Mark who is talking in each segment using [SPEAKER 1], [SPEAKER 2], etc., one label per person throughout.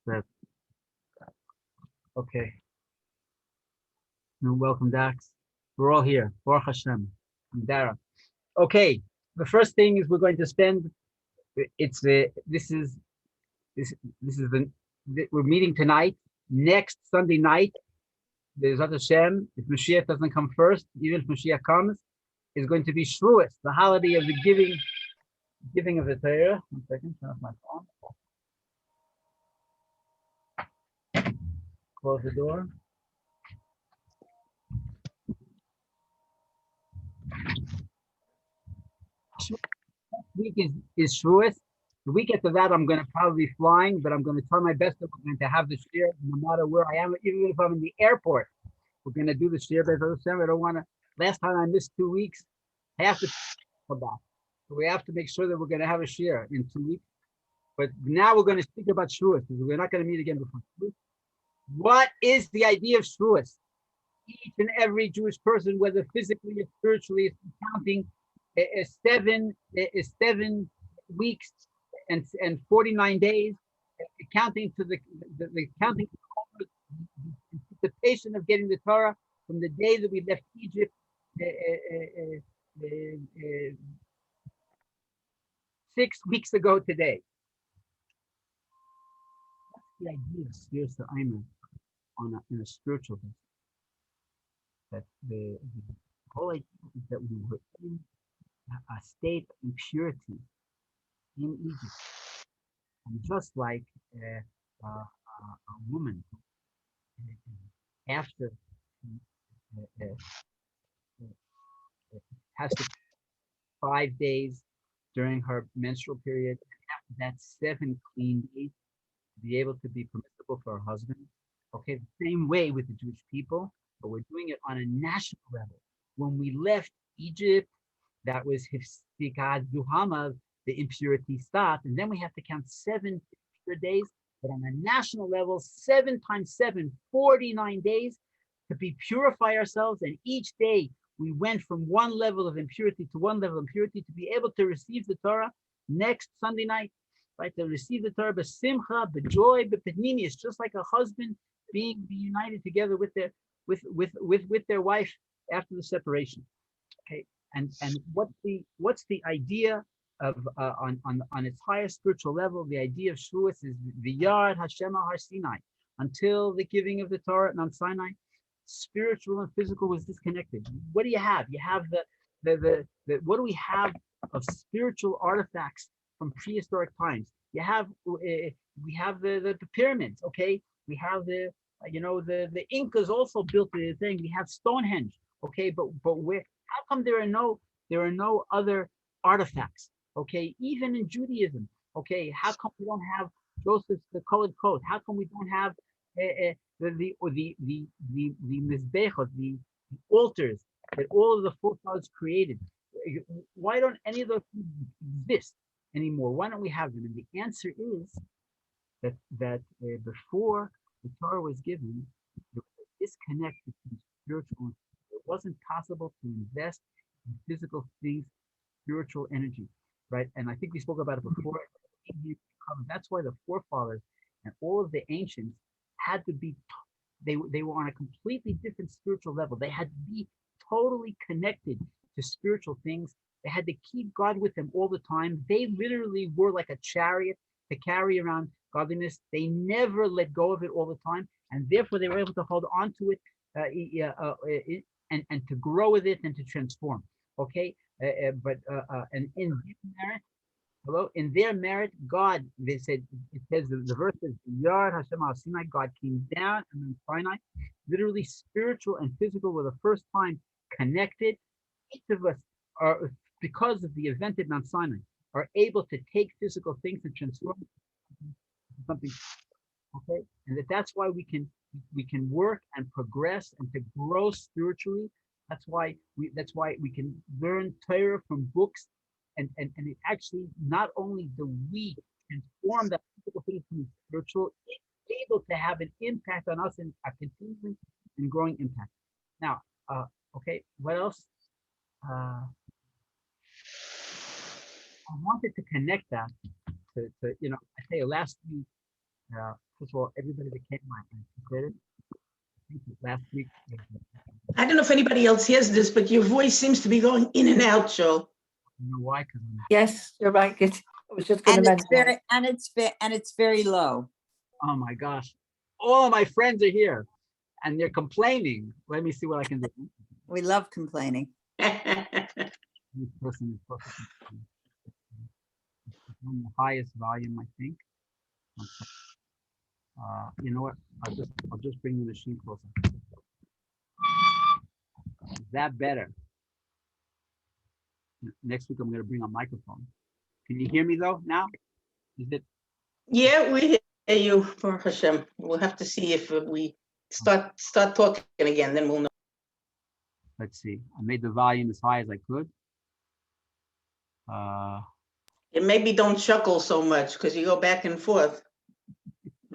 [SPEAKER 1] But okay, no, welcome, Dax. We're all here. Baruch Hashem. Dara. Okay, the first thing is we're going to spend. It's the this this is we're meeting tonight. Next Sunday night, there's Hashem. If Mashiach doesn't come first, even if Mashiach comes, is going to be Shavuos, the holiday of the giving of the Torah. 1 second, turn off my phone. Close the door. Week is Shavuos. The week after that, I'm going to probably be flying, but I'm going to try my best that we're going to have the shir no matter where I am, even if I'm in the airport. We're going to do the shir. I don't want to. Last time I missed 2 weeks, I have to come back. So we have to make sure that we're going to have a shir in 2 weeks. But now we're going to speak about Shavuos because we're not going to meet again before Shavuos. What is the idea of Shavuos? Each and every Jewish person, whether physically or spiritually, is counting 7 weeks and 49 days, counting to the counting the anticipation of getting the Torah from the day that we left Egypt 6 weeks ago today. That's the idea of spiritual Aimer in a spiritual basis. That the whole idea is that we were in a state of impurity in Egypt. And just like a woman after has to 5 days during her menstrual period, after that 7 clean days to be able to be permissible for her husband. Okay, the same way with the Jewish people, but we're doing it on a national level. When we left Egypt, that was Hifstikad Duhama, the impurity stopped, and then we have to count 7 extra days. But on a national level, 7 times 7, 49 days to purify ourselves. And each day we went from one level of impurity to one level of impurity to be able to receive the Torah next Sunday night, right? To receive the Torah, b'simcha, b'joy, b'pnimius, just like a husband being united together with their wife after the separation. Okay, and what's the idea of on its highest spiritual level? The idea of Shavuos is V'yard Hashem al Har Sinai, until the giving of the Torah at Mount Sinai. Spiritual and physical was disconnected. What do you have? You have the what do we have of spiritual artifacts from prehistoric times? You have we have the pyramids. Okay, we have the Incas also built the thing. We have Stonehenge. Okay, but where? How come there are no other artifacts? Okay, even in Judaism. Okay, how come we don't have Joseph's the colored coat? How come we don't have the mizbechot, the altars that all of the forefathers created? Why don't any of those things exist anymore? Why don't we have them? And the answer is that before the Torah was given, there was a disconnect between spiritual and physical. It wasn't possible to invest in physical things, spiritual energy, right? And I think we spoke about it before. That's why the forefathers and all of the ancients had to be, they were on a completely different spiritual level. They had to be totally connected to spiritual things. They had to keep God with them all the time. They literally were like a chariot to carry around godliness. They never let go of it all the time, and therefore they were able to hold on to it and to grow with it and to transform. Okay, and in their merit, God, they said, it says the verse says, Yard Hashem al Sinai, God came down and then Sinai, literally spiritual and physical were the first time connected. Each of us are, because of the event at Mount Sinai, are able to take physical things and transform something. Okay, and that's why we can work and progress and to grow spiritually. That's why we can learn Torah from books, and it actually not only do we transform that physical thing from spiritual, it's able to have an impact on us and a continuing and growing impact. Now, okay, what else? I wanted to connect that to I tell you, last week First of all, everybody that came, I appreciate it. Last week.
[SPEAKER 2] I don't know if anybody else hears this, but your voice seems to be going in and out, Joel.
[SPEAKER 1] You know why? Because
[SPEAKER 3] Yes, you're right. I was just going to mention.
[SPEAKER 4] It's very low.
[SPEAKER 1] oh my gosh, all of my friends are here, and they're complaining. Let me see what I can do.
[SPEAKER 4] We love complaining.
[SPEAKER 1] This person is perfect. On the highest volume, I think. You know what? I'll just bring the machine closer. Is that better? Next week I'm going to bring a microphone. Can you hear me though now? Is it?
[SPEAKER 2] Yeah, we hear you, Baruch Hashem. We'll have to see if we start talking again, then we'll know.
[SPEAKER 1] Let's see. I made the volume as high as I could.
[SPEAKER 2] And maybe don't chuckle so much because you go back and forth.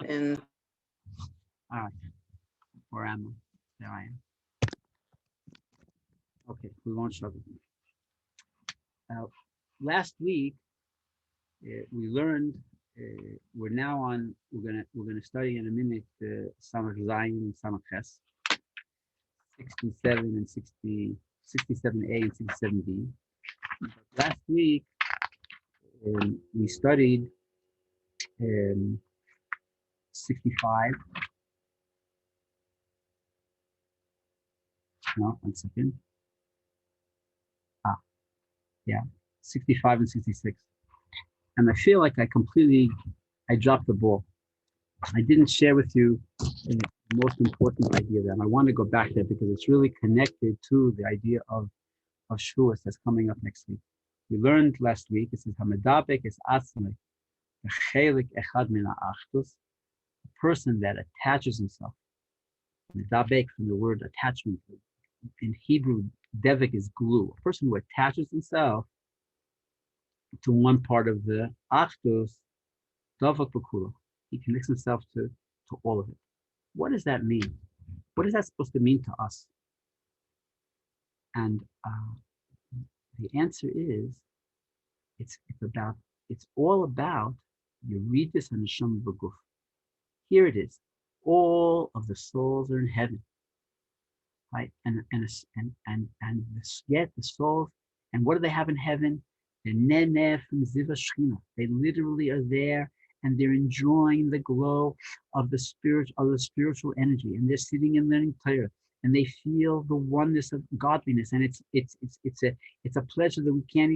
[SPEAKER 2] And
[SPEAKER 1] all right. Where am I? There I am. Okay, we won't struggle. Last week we learned. We're now on. We're gonna study in a minute Samach Zayin and Samach Ches, 67 and 60, 67A and 67B. Last week we studied 65. No, 1 second. Yeah, 65 and 66. And I feel like I dropped the ball. I didn't share with you the most important idea there. And I want to go back there because it's really connected to the idea of Shavuos that's coming up next week. We learned last week, it says, Hamadabek is Atzmai, Chelik Echad Min Ha'achdus, a person that attaches himself. Medabek from the word attachment. In Hebrew, devik is glue. A person who attaches himself to one part of the achdus, davak b'kulo. He connects himself to all of it. What does that mean? What is that supposed to mean to us? And the answer is, it's all about. You read this in the Shem B'guf. Here it is. All of the souls are in heaven. Right, yet the souls, and what do they have in heaven? The neneh from Ziva Shechina. They literally are there, and they're enjoying the glow of the spiritual energy, and they're sitting and learning Torah, and they feel the oneness of godliness, and it's a pleasure that we can't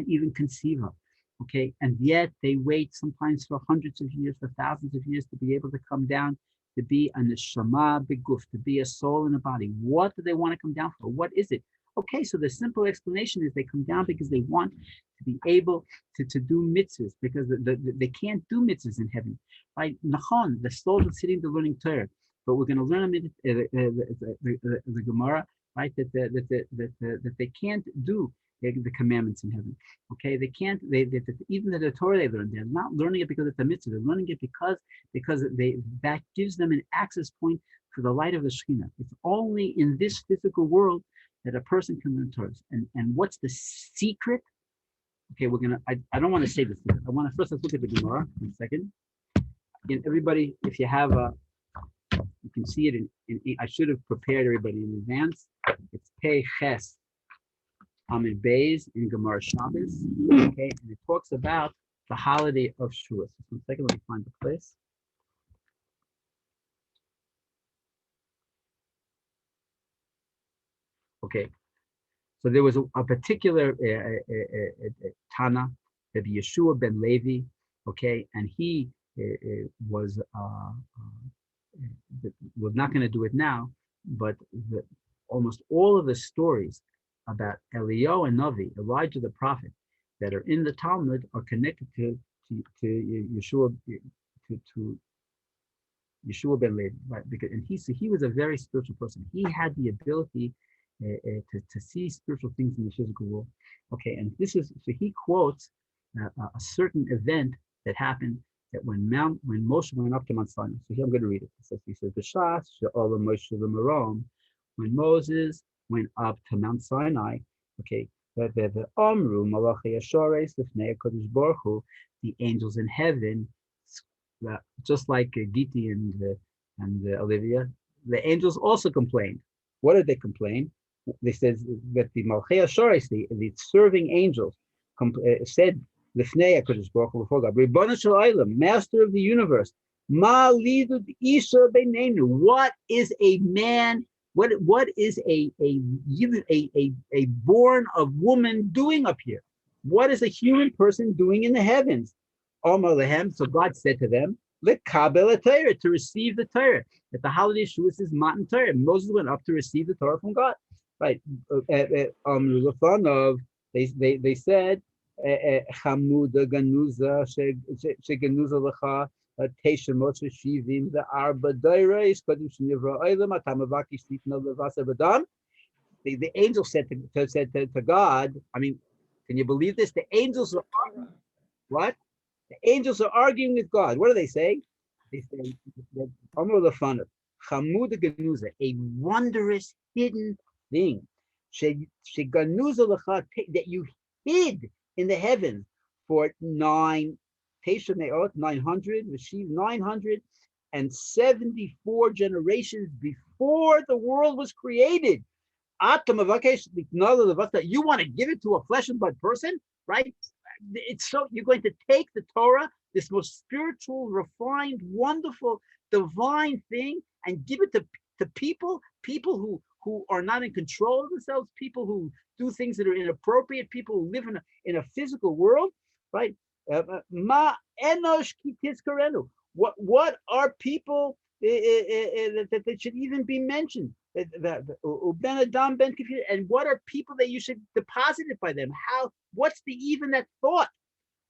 [SPEAKER 1] even conceive of. Okay, and yet they wait sometimes for hundreds of years, for thousands of years, to be able to come down. To be a neshama beguf, to be a soul in a body. What do they want to come down for? What is it? Okay, so the simple explanation is they come down because they want to be able to do mitzvahs, because they can't do mitzvahs in heaven. Right? Nachon, the souls are sitting there learning Torah, but we're going to learn the Gemara, right? That they can't do the commandments in heaven. Okay, they can't. Even the Torah they learn, they're not learning it because it's a mitzvah. They're learning it because that gives them an access point for the light of the Shekhinah. It's only in this physical world that a person can learn Torah. And what's the secret? Okay, we're gonna. I don't want to say this. I want to first let's look at the Gemara. 1 second. And everybody, if you have you can see it in. I should have prepared everybody in advance. It's Pei Ches. Amid Beis in Gemara Shabbos, okay, and it talks about the holiday of Shavuos. 1 second, let me find the place. Okay, so there was a particular Tana, Rabbi Yeshua ben Levi, okay, and he was we're not going to do it now, but almost all of the stories about Eliyahu and Navi, Elijah the prophet, that are in the Talmud are connected to Yeshua, to Yeshua ben Levi, right? Because he was a very spiritual person. He had the ability to see spiritual things in the physical world. Okay, and this is so he quotes a certain event that happened that when Moshe went up to Mount Sinai. So here I'm going to read it. He says, "B'shas she'ola Moshe l'marom," when Moses went up to Mount Sinai, okay, the Amru Malachi Yashores Lifnei HaKadosh Baruch Hu, the angels in heaven just like Giti and Olivia, the angels also complained. What did they complain? They said that the Malchei Ashoris, the serving angels, said, "Lifnei HaKadosh Baruch Hu before God, Ribono Shel Olam, Master of the universe, Ma lidud isha beinenu." What is a man? What is a born of woman doing up here? What is a human person doing in the heavens? Omar lehem. So God said to them, "Lekabel Torah," to receive the Torah. At the holiday Shavuos is Matan Torah. Moses went up to receive the Torah from God. Right? They said, "Chamuda ganuza sheganuza lecha teisha moshe shivim the arba daireis kodem shenivra olam atamavaki shlitna levasa badam." The angel said to God, I mean, can you believe this? The angels are what? The angels are arguing with God. What do they say? They say, Amar Lefanav, Chamuda Ganuza, a wondrous hidden thing. Sheganuza lecha, that you hid in the heavens for 900, Rashiv 974 generations before the world was created. You want to give it to a flesh and blood person, right? It's so you're going to take the Torah, this most spiritual, refined, wonderful, divine thing, and give it to people who are not in control of themselves, people who do things that are inappropriate, people who live in a physical world, right? Ma enosh ki tizkarenu. What are people that should even be mentioned? And what are people that you should deposit it by them? What's the even that thought?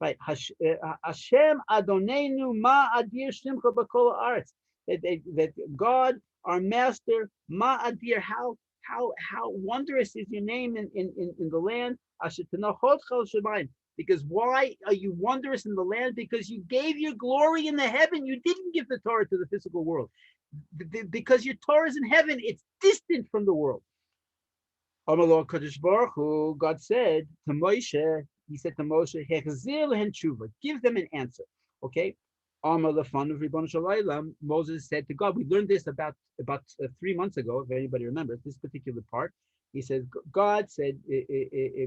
[SPEAKER 1] Right? Hashem Adonenu Ma Adir Shimcha B'Kol Haaretz. That God, our Master, Ma Adir, how wondrous is your name in the land. Because why are you wondrous in the land? Because you gave your glory in the heaven. You didn't give the Torah to the physical world. Because your Torah is in heaven, it's distant from the world. God said to Moshe, he said to Moshe, give them an answer. Okay. Moses said to God, we learned this about 3 months ago, if anybody remembers this particular part. He says, God said,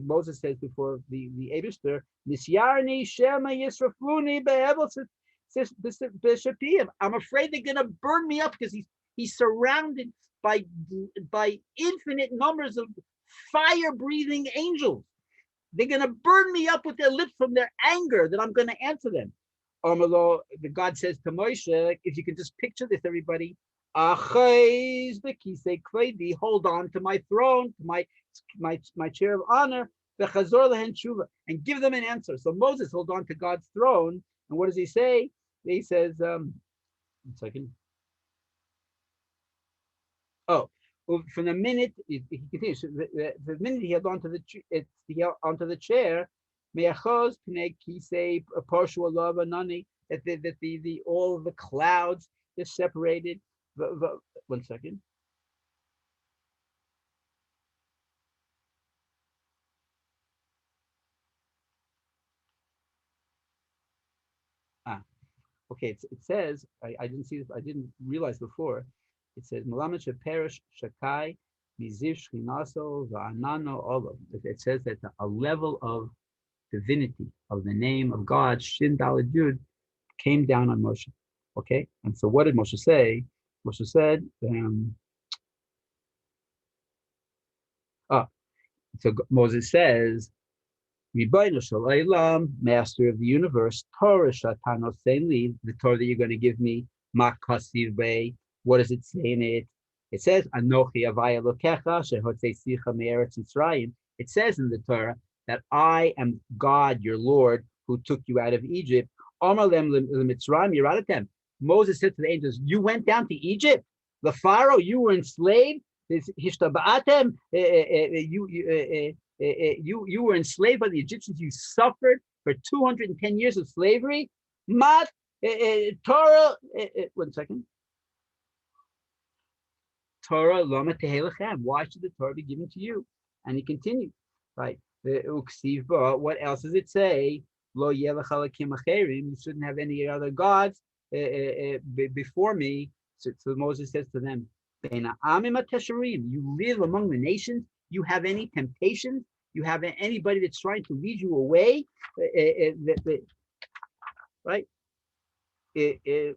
[SPEAKER 1] Moses says before the Eibishter, Misyarni Shema Yisrafuni Be'evel. I'm afraid they're going to burn me up, because he's surrounded by infinite numbers of fire-breathing angels. They're going to burn me up with their lips from their anger that I'm going to answer them. The God says to Moshe, if you can just picture this, everybody, hold on to my throne, to my chair of honor, and give them an answer. So Moses holds on to God's throne, and what does he say? He says, 1 second. Oh, from the minute he continues, the minute he held onto the chair, that all of the clouds is separated. 1 second. Okay, it says, I didn't see this, I didn't realize before. It says, Malamet Sheperish Shakai, Miziv Shchinaso, Va'anano Olav. It says that a level of divinity, of the name of God, Shin Daled Yud, came down on Moshe. Okay, and so what did Moshe say? Moshe said, so Moses says, Ribono Shel Olam, Master of the universe, Torah Shatanos Seili, the Torah that you're going to give me, Makasiv Bey. What does it say in it? It says, Anochi Avaya Lokecha Shehotzei Sicha Me'eretz Mitzrayim. It says in the Torah that I am God, your Lord, who took you out of Egypt. Amar lem l'Mitzrayim yiradatem. Moses said to the angels, you went down to Egypt. The Pharaoh, you were enslaved. Hishtaba'atem. You were enslaved by the Egyptians. You suffered for 210 years of slavery. Mat Torah. 1 second. Torah lama tehelachem. Why should the Torah be given to you? And he continued, right? What else does it say? Lo yelach alakim acherim. You shouldn't have any other gods before me. So Moses says to them, you live among the nations. You have any temptations? You have anybody that's trying to lead you away? Right? You're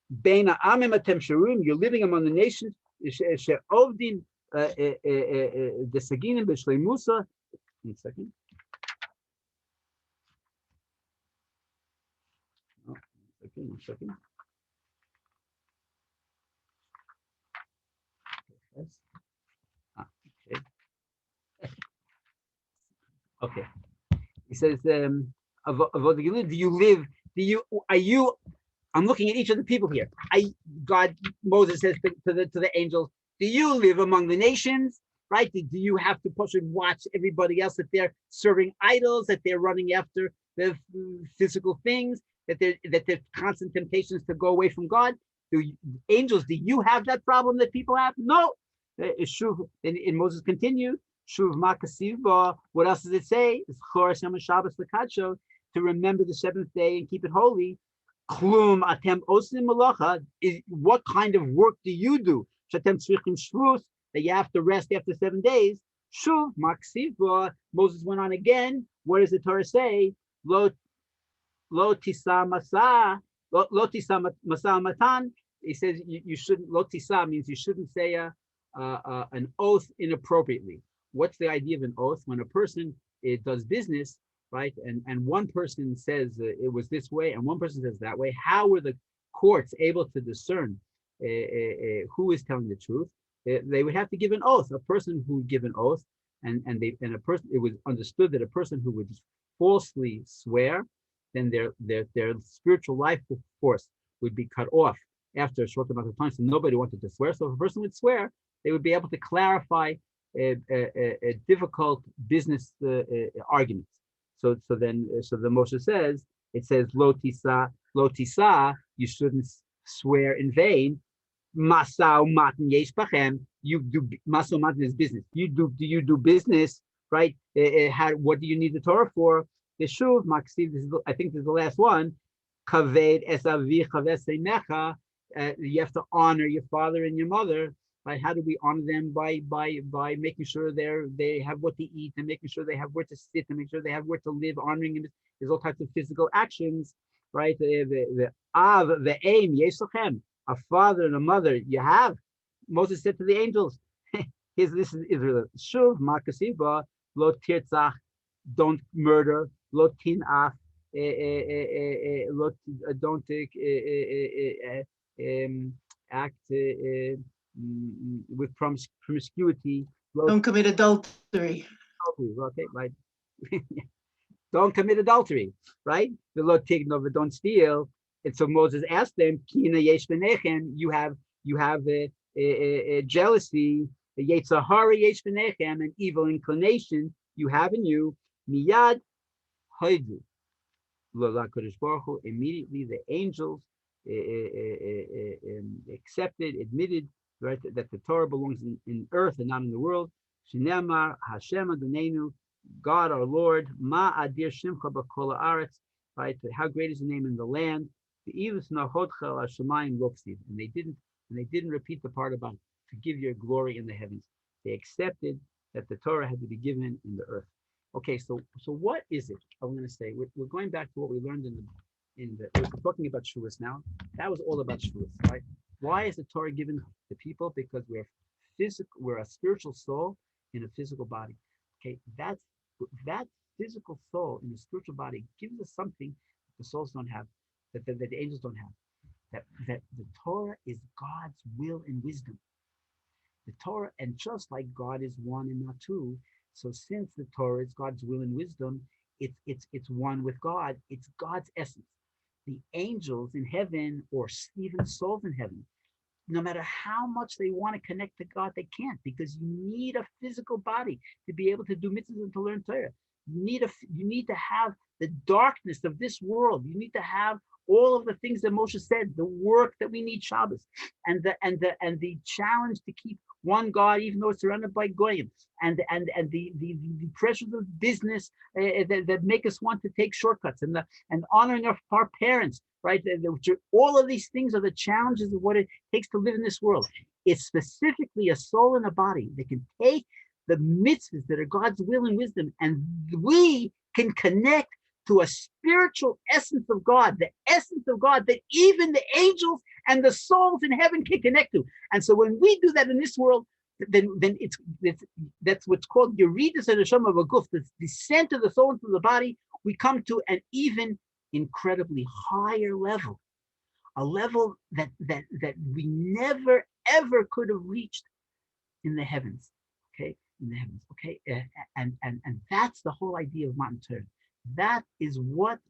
[SPEAKER 1] living among the nations. The Saginim b'Shleimusa. 1 second. Oh, 1 second. Yes. Okay. He says, do you, I'm looking at each of the people here. Moses says to the angels, do you live among the nations? Right? Do you have to push and watch everybody else that they're serving idols, that they're running after the physical things, that there's constant temptations to go away from God? Angels, do you have that problem that people have? No. And Moses continued, Shuv Makasiv, what else does it say? It's Chor Shem Shabbos Lekadsho, to remember the seventh day and keep it holy. Klum Atem Osim Malacha, what kind of work do you do? Shatem Tzrichim Shvus, that you have to rest after 7 days. Shuv Makasiv, Moses went on again. What does the Torah say? Lo Tisa Masa, Lo Tisa Masa Matan. He says you shouldn't. Lo Tisa means you shouldn't say an oath inappropriately. What's the idea of an oath? When a person does business, right, and one person says it was this way and one person says that way, how were the courts able to discern who is telling the truth? They would have to give an oath. A person who would give an oath, and a person, it was understood that a person who would falsely swear, then their spiritual life force would be cut off after a short amount of time. So nobody wanted to swear. So if a person would swear, they would be able to clarify a difficult business arguments. So the Moshe says, it says lo tisa, you shouldn't swear in vain. Masau matan yesh bachem, you do masau matan is business. Do you do business, right? What do you need the Torah for? Yeshuv maksiv. I think this is the last one. Kaved esavicha v'seimecha. You have to honor your father and your mother. Right? How do we honor them? By making sure they have what to eat, and making sure they have where to sit, and make sure they have where to live. Honoring them. There's all types of physical actions, right? The aim yesochem, a father and a mother. You have. Moses said to the angels, this is Israel. Shuv makasiba lo tirtzach, don't murder. Lo tinach, don't act with promiscuity.
[SPEAKER 2] Don't commit adultery.
[SPEAKER 1] Okay, right. Don't commit adultery, right? The lo tignov, don't steal. And so Moses asked them, Kina yesh v'nechem, you have a jealousy, a yetzahara yesh v'nechem, an evil inclination you have in you. Miyad hoidu lo Kodesh Baruch Hu. Immediately the angels accepted, admitted, right, that the Torah belongs in earth and not in the world. Shinamar Hashem Adonenu, God our Lord, Ma Adir Shimcha B'Kol Haaretz, right? How great is the name in the land? And they didn't repeat the part about to give your glory in the heavens. They accepted that the Torah had to be given in the earth. Okay, so what is it? I'm going to say we're going back to what we learned we're talking about Shavuos now. That was all about Shavuos, right? Why is the Torah given to people? Because we're a spiritual soul in a physical body. Okay, that physical soul in the spiritual body gives us something the souls don't have, that the angels don't have. That the Torah is God's will and wisdom. The Torah, and just like God is one and not two, so since the Torah is God's will and wisdom, it's one with God. It's God's essence. The angels in heaven, or even souls in heaven, no matter how much they want to connect to God, they can't, because you need a physical body to be able to do mitzvahs and to learn Torah. You need to have the darkness of this world. You need to have all of the things that Moshe said, the work that we need Shabbos, and the challenge to keep one God, even though it's surrounded by goyim, and the pressures of business that make us want to take shortcuts, and honoring our parents, right? All of these things are the challenges of what it takes to live in this world. It's specifically a soul and a body that can take the mitzvahs that are God's will and wisdom, and we can connect to a spiritual essence of God, the essence of God that even the angels and the souls in heaven can connect to. And so when we do that in this world, then that's what's called Yeridus and Neshama of a Guf, the descent of the soul into the body. We come to an even incredibly higher level, a level that we never ever could have reached in the heavens. Okay, in the heavens. Okay, and that's the whole idea of Matan Torah. That is what's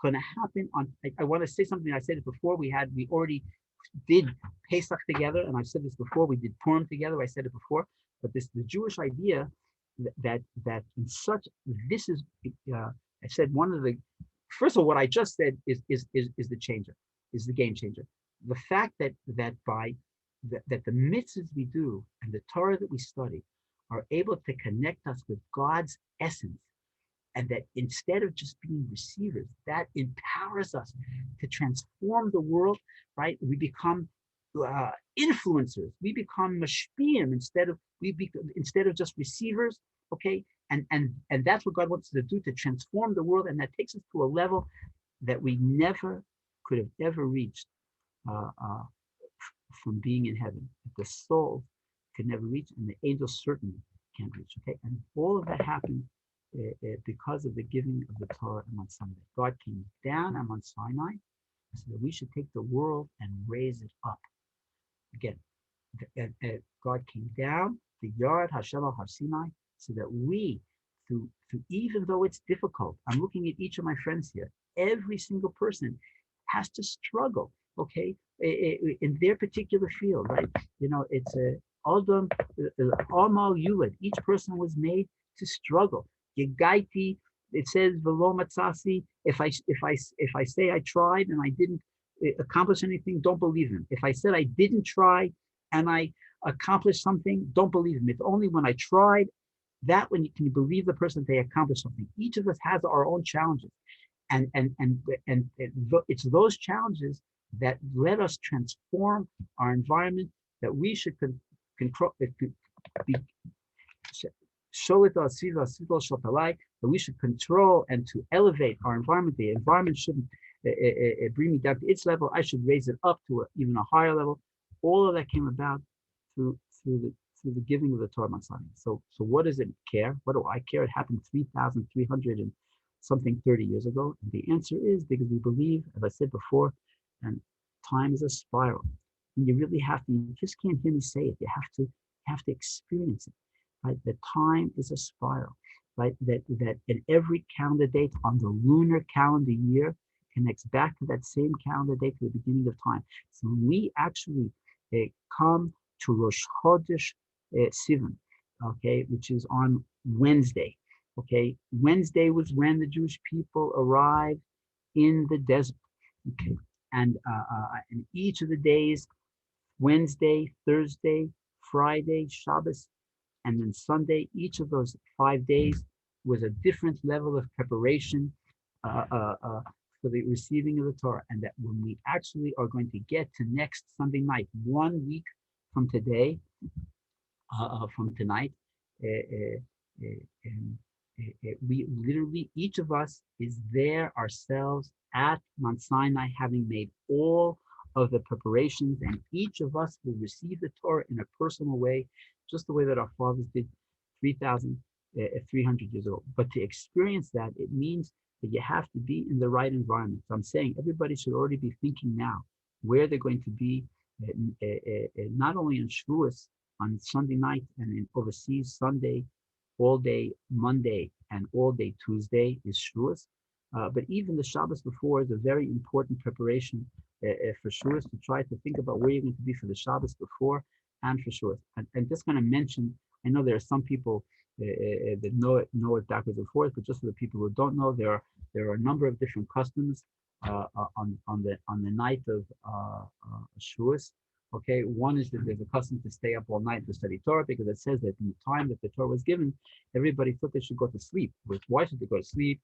[SPEAKER 1] going to happen on. I want to say something. I said it before. We already did Pesach together, and I've said this before. We did Purim together. I said it before. But the Jewish idea that in such this is. I said one of the. First of all, what I just said is the changer, is the game changer. The fact that by that the mitzvahs we do and the Torah that we study are able to connect us with God's essence, and that instead of just being receivers, that empowers us to transform the world, right? We become influencers. We become mashpiyim instead of just receivers, okay? And that's what God wants us to do, to transform the world, and that takes us to a level that we never could have ever reached from being in heaven. The soul could never reach, and the angels certainly can't reach. Okay, and all of that happened because of the giving of the Torah on Mount Sinai. God came down on Mount Sinai so that we should take the world and raise it up. Again, God came down, the Yard Hashem al Har Sinai, so that we, through even though it's difficult, I'm looking at each of my friends here. Every single person has to struggle. Okay, in their particular field, right? You know, it's a Adam Amal Yulad. Each person was made to struggle. Yegaiti, it says Velo Matzasi. If I say I tried and I didn't accomplish anything, don't believe him. If I said I didn't try and I accomplished something, don't believe him. It's only when I tried that when you can believe the person they accomplished something. Each of us has our own challenges, and it's those challenges that let us transform our environment, that we should control, that we should control and to elevate our environment. The environment shouldn't bring me down to its level. I should raise it up to even a higher level. All of that came about through the giving of the Torah Mount. So what does it care? What do I care? It happened 3,300 and something 30 years ago. And the answer is because we believe, as I said before, and time is a spiral. And you really have to, you just can't hear me say it. You have to experience it, right? That time is a spiral, right? That in every calendar date on the lunar calendar year connects back to that same calendar date to the beginning of time. So when we actually come to Rosh Chodesh Sivan, okay, which is on Wednesday. Okay, Wednesday was when the Jewish people arrived in the desert. Okay, and each of the days, Wednesday, Thursday, Friday, Shabbos, and then Sunday, each of those 5 days was a different level of preparation for the receiving of the Torah. And that when we actually are going to get to next Sunday night, 1 week from today, from tonight, we literally, each of us is there ourselves at Mount Sinai, having made all of the preparations, and each of us will receive the Torah in a personal way, just the way that our fathers did 3,300 years ago. But to experience that, it means that you have to be in the right environment. So I'm saying everybody should already be thinking now where they're going to be, not only in Shavuos on Sunday night and in overseas Sunday, all day Monday and all day Tuesday is Shavuos. But even the Shabbos before is a very important preparation for Shavuos, to try to think about where you're going to be for the Shabbos before and for Shavuos. And just going to mention, I know there are some people that know it backwards and forwards, but just for the people who don't know, there are a number of different customs on the night of Shavuos. Okay, one is that there's a custom to stay up all night to study Torah because it says that in the time that the Torah was given, everybody thought they should go to sleep. Why should they go to sleep?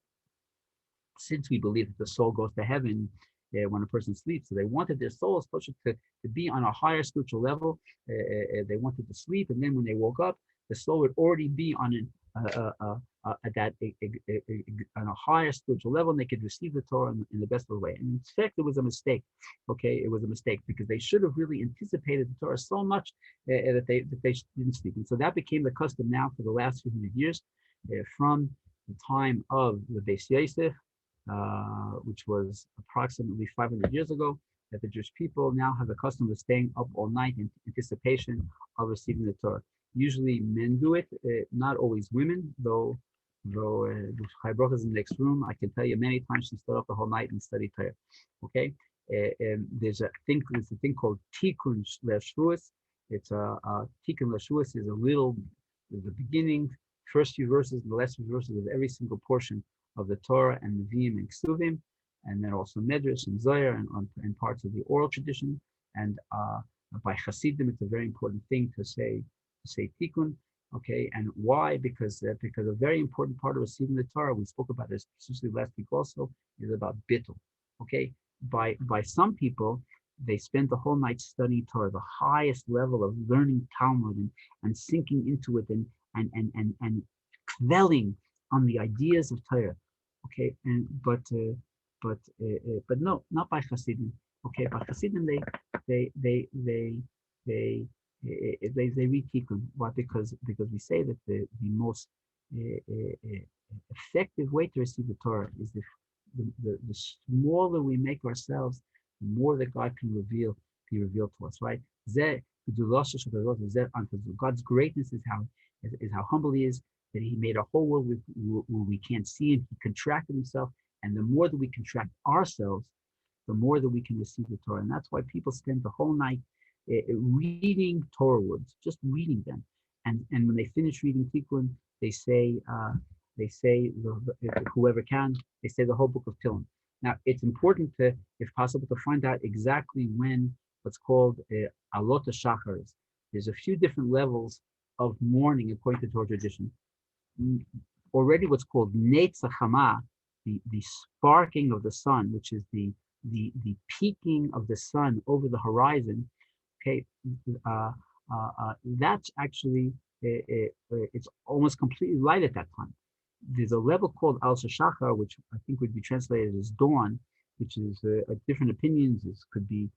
[SPEAKER 1] Since we believe that the soul goes to heaven when a person sleeps, so they wanted their soul supposed to be on a higher spiritual level. They wanted to sleep, and then when they woke up, the soul would already be on on a higher spiritual level, and they could receive the Torah in the best of the way. And in fact, it was a mistake. Okay, it was a mistake because they should have really anticipated the Torah so much that they didn't sleep. And so that became the custom now for the last 200 years, from the time of the Beis Yosef, which was approximately 500 years ago, that the Jewish people now have a custom of staying up all night in anticipation of receiving the Torah. Usually men do it, not always women, though the Chai Baruch is in the next room. I can tell you many times she stood up the whole night and studied Torah. Okay, there's a thing called Tikkun L'Shavuos. It's a Tikkun L'Shavuos is the beginning, first few verses, the last few verses of every single portion of the Torah and Nevi'im and Ksuvim, and then also Medrash and Zohar and parts of the oral tradition. And by Chassidim, it's a very important thing to say Tikkun. Okay, and why? Because a very important part of receiving the Torah, we spoke about this especially last week also, is about bittul. Okay, by some people, they spend the whole night studying Torah, the highest level of learning Talmud and sinking into it and dwelling on the ideas of Torah. Okay, but no, not by Hasidim. Okay, by Hasidim they read Tikkun. Why? Because we say that the most effective way to receive the Torah is the smaller we make ourselves, the more that God can be revealed to us. Right? God's greatness is how humble He is. That He made a whole world where we can't see Him. He contracted Himself, and the more that we contract ourselves, the more that we can receive the Torah. And that's why people spend the whole night reading Torah words, just reading them. And when they finish reading Tikkun, they say whoever can, they say the whole book of Tehillim. Now, it's important to, if possible, to find out exactly when what's called Alot HaShachar is. There's a few different levels of mourning according to Torah tradition. Already what's called Netz HaChama, the sparking of the sun, which is the peaking of the sun over the horizon. Okay, that's actually it's almost completely light at that time. There's a level called Al Shachar, which I think would be translated as dawn, which is different opinions. It could be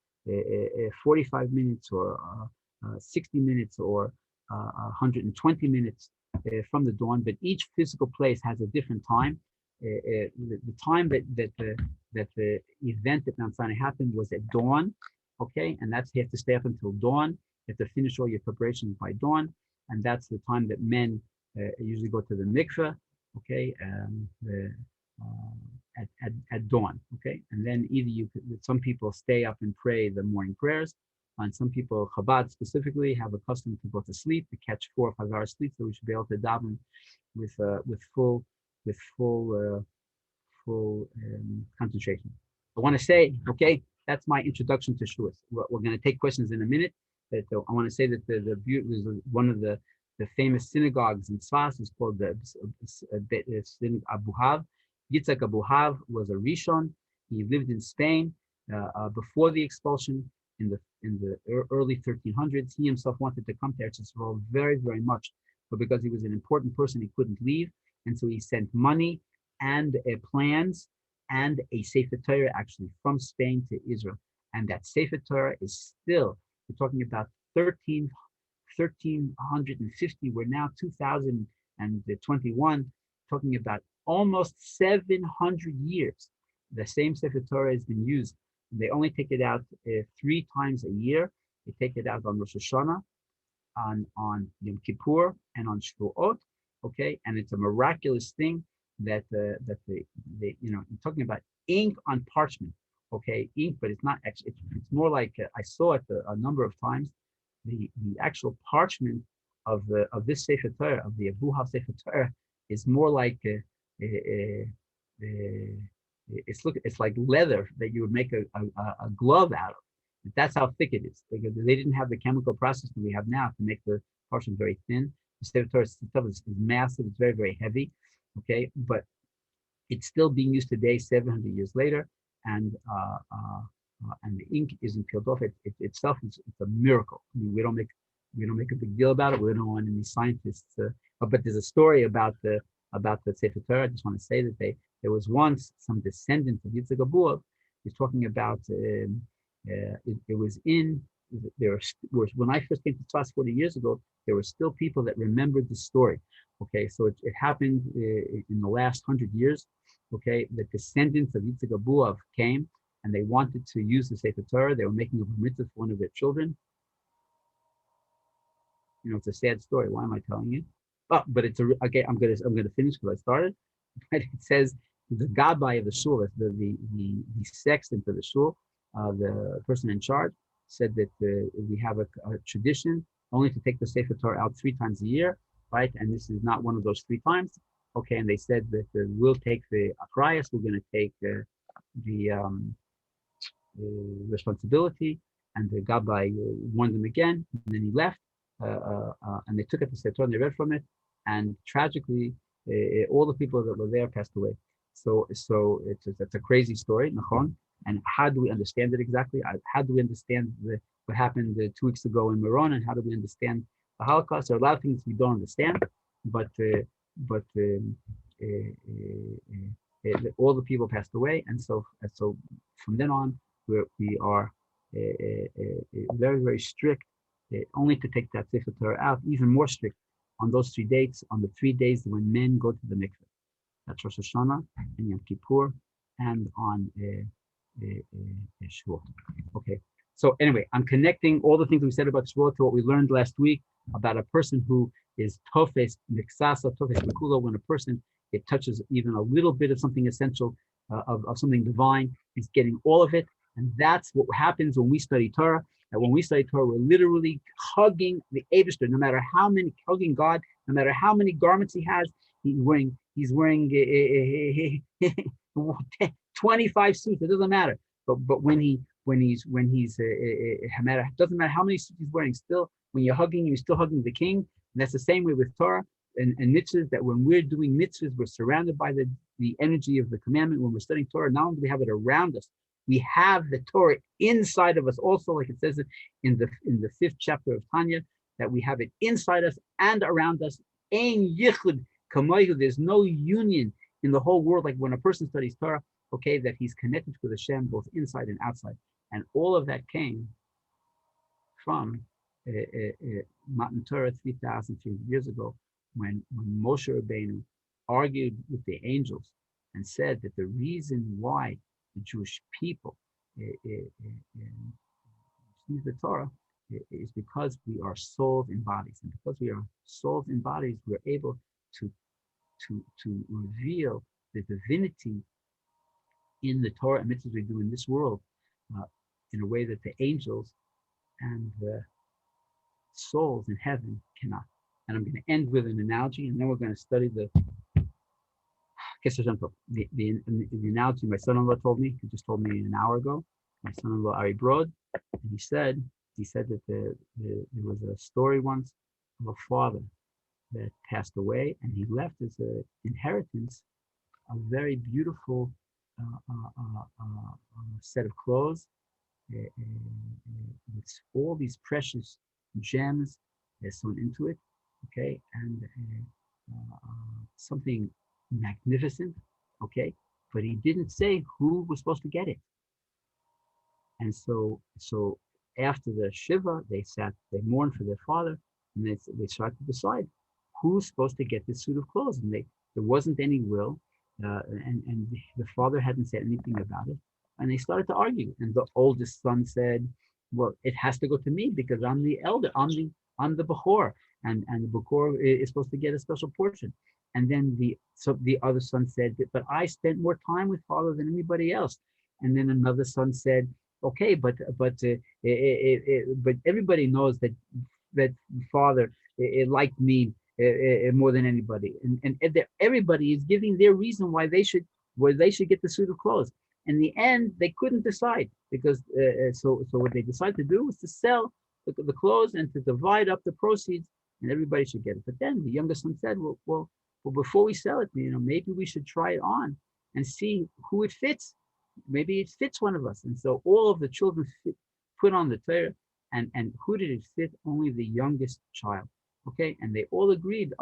[SPEAKER 1] 45 minutes or 60 minutes or 120 minutes from the dawn, but each physical place has a different time. The time that the event at Mount Sinai happened was at dawn, okay, and that's you have to stay up until dawn. You have to finish all your preparations by dawn, and that's the time that men usually go to the mikveh, okay, at dawn, okay, and then either some people stay up and pray the morning prayers, and some people, Chabad specifically, have a custom to go to sleep, to catch 4 or 5 hours sleep, so we should be able to daven with full concentration. I want to say, okay, that's my introduction to Shuas. We're going to take questions in a minute. But I want to say that one of the famous synagogues in Tzfas is called the Synagogue Abu Hav. Yitzhak Abu Hav was a Rishon. He lived in Spain before the expulsion in the early 1300s. He himself wanted to come to Eretz Yisrael very, very much, but because he was an important person, he couldn't leave, and so he sent money and plans and a Sefer Torah actually from Spain to Israel. And that Sefer Torah is still, we're talking about 1350, we're now 2021, talking about almost 700 years. The same Sefer Torah has been used. They only take it out 3 times a year. They take it out on Rosh Hashanah, on Yom Kippur, and on Shavuot. Okay, and it's a miraculous thing that you're talking about ink on parchment. Okay, ink, but it's not actually. It's more like I saw it a number of times. The actual parchment of this Sefer Torah, of the Abu Hav Sefer Torah, is more like it's like leather that you would make a glove out of. That's how thick it is. They didn't have the chemical process that we have now to make the portion very thin. The Sefer Torah itself is massive. It's very, very heavy. Okay, but it's still being used today, 700 years later, and the ink isn't peeled off. It itself is it's a miracle. I mean, we don't make a big deal about it. We don't want any scientists. But there's a story about the Sefer Torah. I just want to say that there was once some descendant of Yitzhak Abuav. He's talking about it was in there were when I first came to class 40 years ago. There were still people that remembered the story. Okay, so it happened in the last 100 years. Okay, the descendants of Yitzhak Abuav came and they wanted to use the Sefer Torah. They were making a mitzvah for one of their children. You know, it's a sad story. Why am I telling you? Oh, but it's okay. I'm gonna finish because I started. But it says the gabbai of the shul, the sexton for the shul, the person in charge, said that we have a tradition only to take the Sefer Torah out 3 times a year, right? And this is not one of those 3 times. Okay, and they said that we'll take the achrayas, we're going to take the responsibility, and the gabbai warned them again, and then he left, and they took it to Sefer Torah and they read from it, and tragically, all the people that were there passed away. So it's a crazy story, nachon. And how do we understand it exactly? How do we understand what happened 2 weeks ago in Meron, and how do we understand the Holocaust? There are a lot of things we don't understand, but all the people passed away, and so from then on we are very, very strict, only to take that Sefer Torah out, even more strict on those 3 dates, on the 3 days when men go to the mikveh. That's Rosh Hashanah and Yom Kippur, and on Shavuot. Okay, so anyway, I'm connecting all the things we said about Shavuot to what we learned last week about a person who is tofes nixasa, tofes mekulo. When a person, it touches even a little bit of something essential, of something divine, he's getting all of it. And that's what happens when we study Torah. And when we study Torah, we're literally hugging the Eibishter, no matter how many, hugging God, no matter how many garments he has. He's wearing 25 suits. It doesn't matter. But when he's it doesn't matter how many suits he's wearing. Still, when you're hugging, you're still hugging the King. And that's the same way with Torah and mitzvahs. That when we're doing mitzvahs, we're surrounded by the energy of the commandment. When we're studying Torah, not only do we have it around us, we have the Torah inside of us. Also, like it says in the 5th chapter of Tanya, that we have it inside us and around us. Ein yichud kamohu. There's no union in the whole world like when a person studies Torah. Okay, that he's connected with Hashem both inside and outside, and all of that came from Matan Torah 3,300 years ago, when Moshe Rabbeinu argued with the angels and said that the reason why the Jewish people receive the Torah is because we are souls and bodies, and because we are souls and bodies, we're able to reveal the divinity in the Torah and mitzvahs we do in this world in a way that the angels and the souls in heaven cannot. And I'm going to end with an analogy, and then we're going to study the Keter Shem Tov. The analogy my son-in-law told me, he just told me an hour ago, my son-in-law Ari Brod, and he said that there was a story once of a father that passed away, and he left as an inheritance a very beautiful set of clothes with all these precious gems sewn into it, okay, and something magnificent, okay, but he didn't say who was supposed to get it. And so after the Shiva, they mourned for their father, and they started to decide who's supposed to get this suit of clothes, and there wasn't any will. And the father hadn't said anything about it, and they started to argue. And the oldest son said, "Well, it has to go to me because I'm the elder. I'm the Bechor, and the Bechor is supposed to get a special portion." And then the other son said, "But I spent more time with father than anybody else." And then another son said, "Okay, but everybody knows that father liked me." More than anybody, and everybody is giving their reason why they should get the suit of clothes, in the end, they couldn't decide because so what they decided to do was to sell the clothes and to divide up the proceeds, and everybody should get it. But then the younger son said, well, before we sell it, maybe we should try it on and see who it fits. Maybe it fits one of us. And so all of the children put on the Torah, and who did it fit? Only the youngest child. Okay, and they all agreed.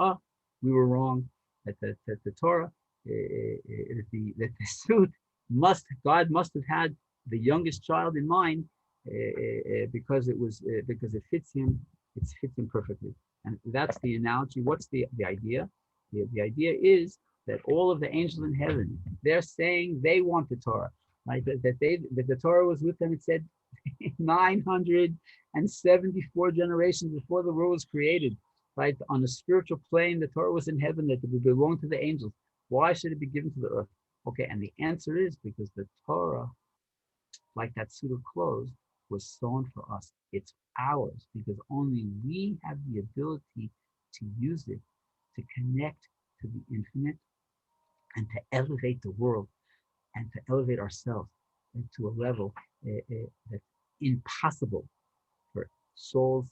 [SPEAKER 1] We were wrong. That the Torah, that the suit God must have had the youngest child in mind because it fits him. It fits him perfectly. And that's the analogy. What's the idea? The idea is that all of the angels in heaven, they're saying they want the Torah, right? That the Torah was with them. It said 974 generations before the world was created, right? On a spiritual plane, the Torah was in heaven, that it would belong to the angels. Why should it be given to the earth? Okay, and the answer is because the Torah, like that suit of clothes, was sewn for us. It's ours because only we have the ability to use it to connect to the infinite and to elevate the world and to elevate ourselves to a level that's impossible for souls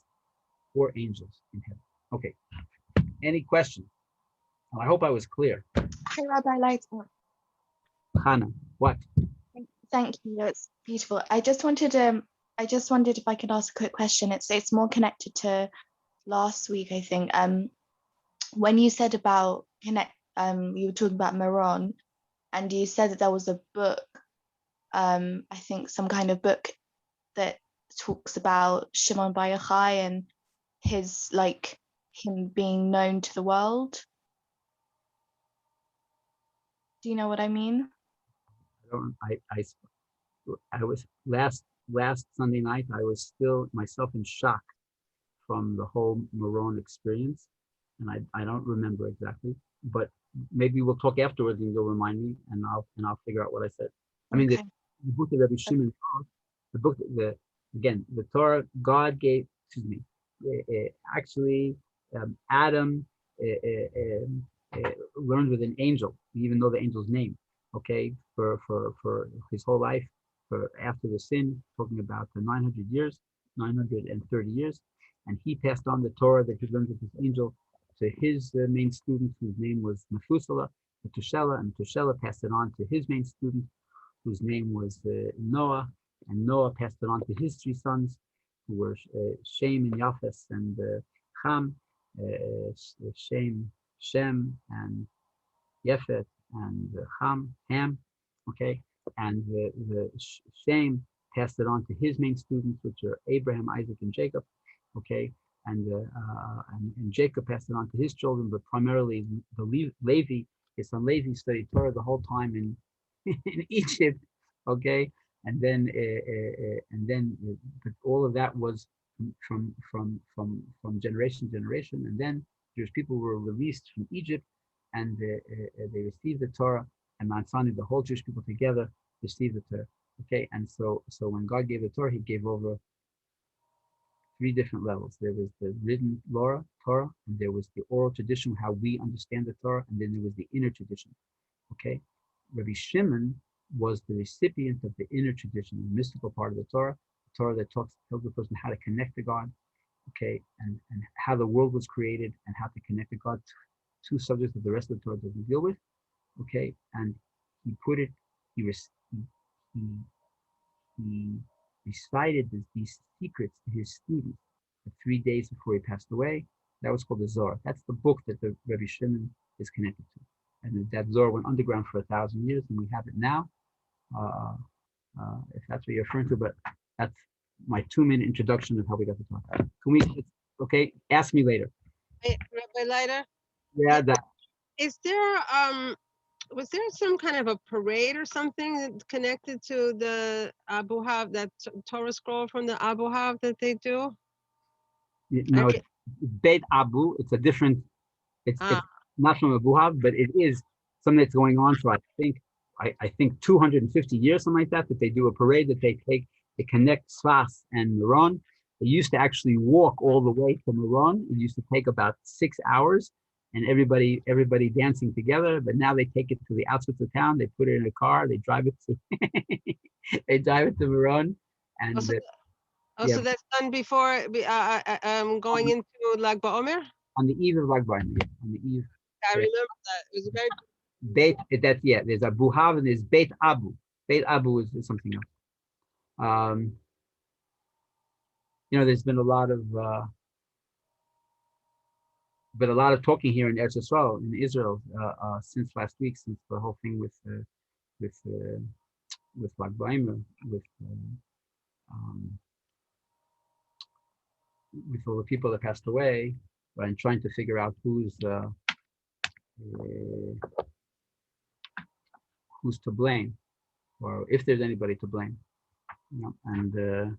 [SPEAKER 1] or angels in heaven. Okay, any questions? Well, I hope I was clear.
[SPEAKER 5] Hey, Rabbi Leiter.
[SPEAKER 1] Hannah, what?
[SPEAKER 5] Thank you. It's beautiful. I just wondered if I could ask a quick question. It's more connected to last week, I think. When you said about you were talking about Meron, and you said that there was a book, I think some kind of book that talks about Shimon Bar Yochai and his him being known to the world. Do you know what I mean?
[SPEAKER 1] I was last Sunday night. I was still myself in shock from the whole Meron experience, and I don't remember exactly. But maybe we'll talk afterwards, and you'll remind me, and I'll figure out what I said. I mean,
[SPEAKER 5] Okay.
[SPEAKER 1] the book of Rabbi Shimon, the book, the Torah God gave. Excuse me. Actually, Adam learned with an angel. We even know the angel's name. Okay, for his whole life, for after the sin, talking about the 930 years, and he passed on the Torah that he learned with this angel to his main student, whose name was Methuselah, and Methuselah passed it on to his main student, whose name was Noah, and Noah passed it on to his three sons, who were Shem and Japheth and Ham, Shem, and Yefet and Ham, okay, and the Shem passed it on to his main students, which are Abraham, Isaac, and Jacob, okay, and Jacob passed it on to his children, but primarily the Levi, his son Levi, studied Torah the whole time in Egypt, okay, and then but all of that was from generation to generation, and then Jewish people were released from Egypt, and they received the Torah, and Mount Sinai, the whole Jewish people together received the Torah. Okay, and so when God gave the Torah, He gave over three different levels. There was the written Torah, and there was the oral tradition, how we understand the Torah, and then there was the inner tradition. Okay, Rabbi Shimon was the recipient of the inner tradition, the mystical part of the Torah that tells the person how to connect to God, okay, and how the world was created and how to connect to God. Two subjects that the rest of the Torah doesn't deal with, okay, and he recited these secrets to his students for 3 days before he passed away. That was called the Zohar. That's the book that the Rabbi Shimon is connected to, and that Zohar went underground for 1,000 years, and we have it now. If that's what you're referring to, but that's my 2-minute introduction of how we got to talk. Can we? Okay, ask me later.
[SPEAKER 6] Hey, Rabbi Leiter,
[SPEAKER 1] Yeah, that.
[SPEAKER 6] is there was there some kind of a parade or something that's connected to the Abu Hav, that Torah scroll from the Abu Hav that they do?
[SPEAKER 1] No, it's Beit Abu. It's a different. It's not from Abu Hav, but it is something that's going on for I think 250 years, something like that. That they do a parade that they connect Sfas and Meron. They used to actually walk all the way to Meron. It used to take about 6 hours, and everybody dancing together. But now they take it to the outskirts of town. They put it in a car. They drive it to they drive it to Meron, and
[SPEAKER 6] Also,
[SPEAKER 1] yeah,
[SPEAKER 6] so that's done before going into Lag BaOmer?
[SPEAKER 1] on the eve of Lag BaOmer, yeah, on the eve.
[SPEAKER 6] I
[SPEAKER 1] Yeah.
[SPEAKER 6] remember that. It was very
[SPEAKER 1] Beit, that's, yeah, there's a Buhav and there's Beit Abu. Beit Abu is something else. There's been a lot of talking here in Eretz Yisrael, in Israel, since last week, since the whole thing with Lag BaOmer, with all the people that passed away, and trying to figure out who's to blame, or if there's anybody to blame. And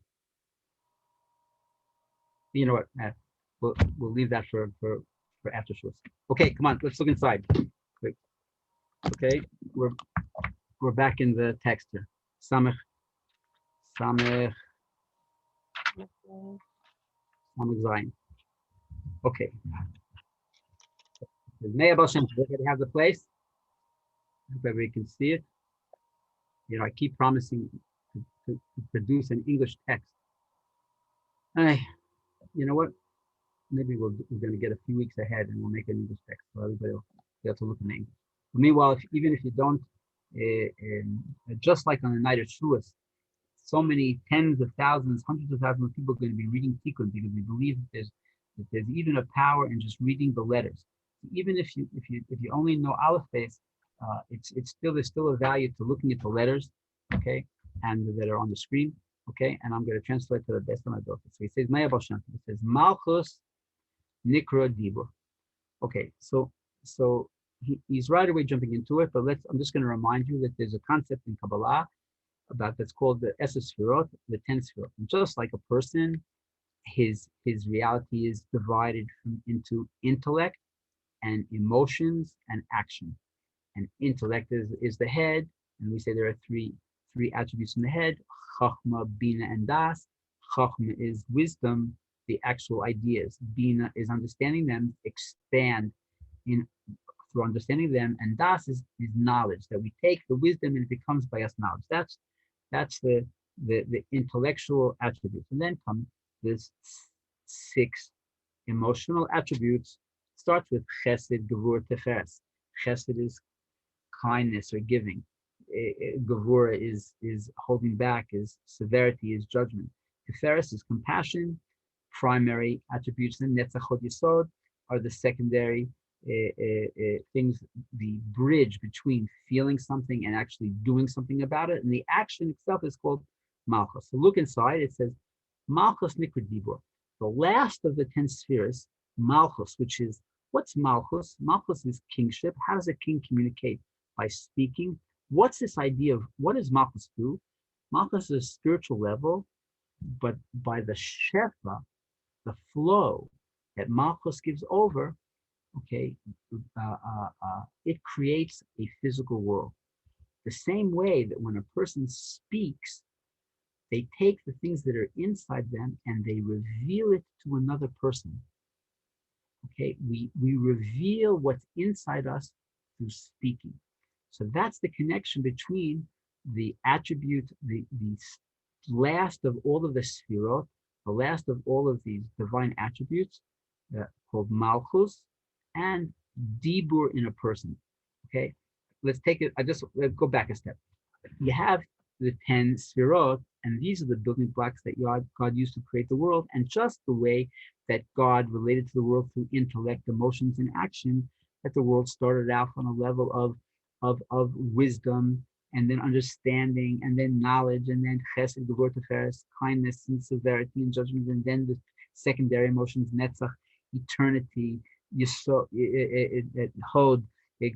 [SPEAKER 1] you know what? We'll leave that for after shows. Okay, come on, let's look inside. Quick. Okay, we're back in the text here. Samech Zayin. Okay. May Baal Shem Tov have the place. I hope everybody can see it. I keep promising to produce an English text. You know what? Maybe we're going to get a few weeks ahead and we'll make an English text so everybody will be able to look in English. But meanwhile, even if you don't, just like on the night of Shavuos, so many tens of thousands, hundreds of thousands of people are going to be reading Tikkun because we believe that there's even a power in just reading the letters. Even if you only know Aleph Beis, there's still a value to looking at the letters, okay, and that are on the screen, okay. And I'm going to translate to the best of my ability. So he says, Maya Baal Shem Tov. It says Malchus Nikra Dibur. Okay, so he's right away jumping into it, but I'm just going to remind you that there's a concept in Kabbalah that's called the Esser Sfirot, the 10 Sfirot. And just like a person, his reality is divided into intellect and emotions and action. And intellect is the head, and we say there are three attributes in the head: Chachma, Bina, and Das. Chachma is wisdom, the actual ideas. Bina is understanding them, expand through understanding them, and Das is knowledge, that we take the wisdom and it becomes by us knowledge. That's the intellectual attributes. And then come this 6 emotional attributes. Starts with Chesed, Gevurah, Tiferes. Chesed is kindness or giving. Gevurah is holding back, is severity, is judgment. Tiferes is compassion. Primary attributes. And Netzachot Yesod are the secondary things, the bridge between feeling something and actually doing something about it. And the action itself is called Malchus. So look inside, it says Malchus Nikra Dibur. The last of the 10 spheres, Malchus, which is, what's Malchus? Malchus is kingship. How does a king communicate? By speaking. What's this idea of, what does Malchus do? Malchus is a spiritual level, but by the Shefa, the flow that Malchus gives over, okay, it creates a physical world. The same way that when a person speaks, they take the things that are inside them and they reveal it to another person. Okay, we reveal what's inside us through speaking. So that's the connection between the attribute, the last of all of the sphirot, the last of all of these divine attributes, called Malchus, and Dibur in a person. Okay, let's take it. Let's go back a step. You have the 10 sphirot, and these are the building blocks that God used to create the world. And just the way that God related to the world through intellect, emotions, and action, that the world started out on a level of wisdom, and then understanding, and then knowledge, and then chesed, gevurah, tiferes, kindness and severity and judgment, and then the secondary emotions, netzach, eternity, yesod, hod,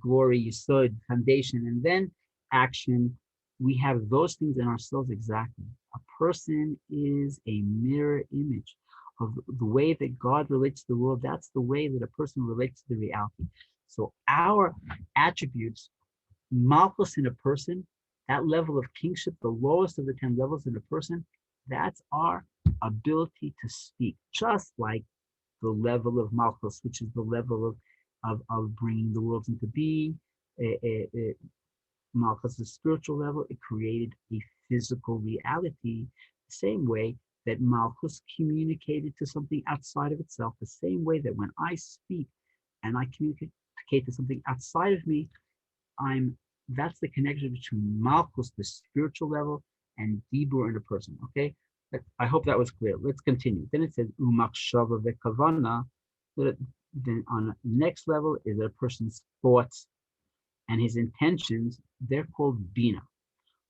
[SPEAKER 1] glory, yesod, foundation, and then action. We have those things in ourselves exactly. A person is a mirror image of the way that God relates to the world. That's the way that a person relates to the reality. So our attributes, Malchus in a person, that level of kingship, the lowest of the 10 levels in a person, that's our ability to speak, just like the level of Malchus, which is the level of of bringing the worlds into being. Malchus, the spiritual level, it created a physical reality, the same way that Malchus communicated to something outside of itself, the same way that when I speak and I communicate to something outside of me, that's the connection between Malchus, the spiritual level, and Dibur in a person. Okay, I hope that was clear. Let's continue. Then it says Umachshava vekavana. Then on the next level is a person's thoughts and his intentions. They're called bina.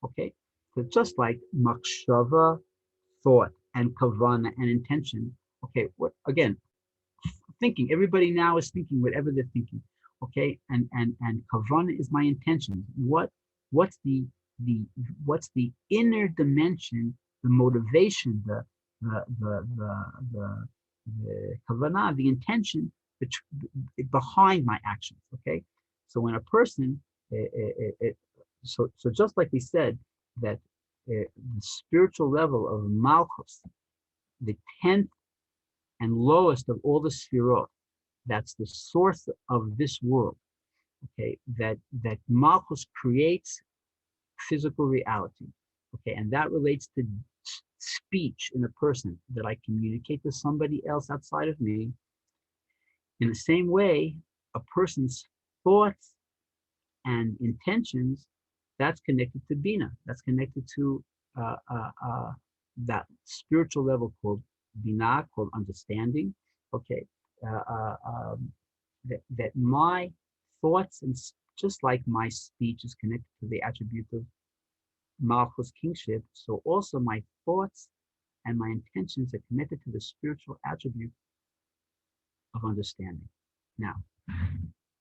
[SPEAKER 1] Okay, so just like Machshava, thought, and kavana, and intention. Okay, what again? Thinking. Everybody now is thinking whatever they're thinking. Okay, and kavana is my intention. What's the inner dimension, the motivation, the kavana, the intention behind my actions. Okay, so when a person, so just like we said that the spiritual level of Malchus, the 10th and lowest of all the sfirot, that's the source of this world. Okay, that Malchus creates physical reality. Okay, and that relates to speech in a person, that I communicate to somebody else outside of me. In the same way, a person's thoughts and intentions, that's connected to Bina. That's connected to that spiritual level called Bina, called understanding. Okay, that my thoughts, and just like my speech is connected to the attribute of Malchus kingship, so also my thoughts and my intentions are connected to the spiritual attribute of understanding. Now,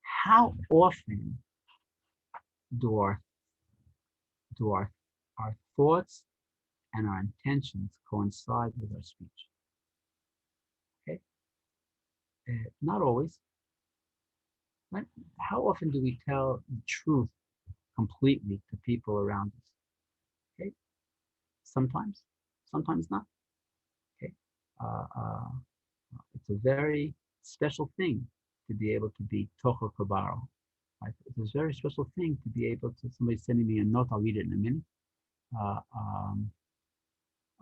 [SPEAKER 1] how often do our thoughts and our intentions coincide with our speech? Okay, not always. How often do we tell the truth completely to people around us? Okay, sometimes not. Okay, it's a very special thing to be able to be tocho kabaro. Right? It's a very special thing to be able to. Somebody's sending me a note. I'll read it in a minute.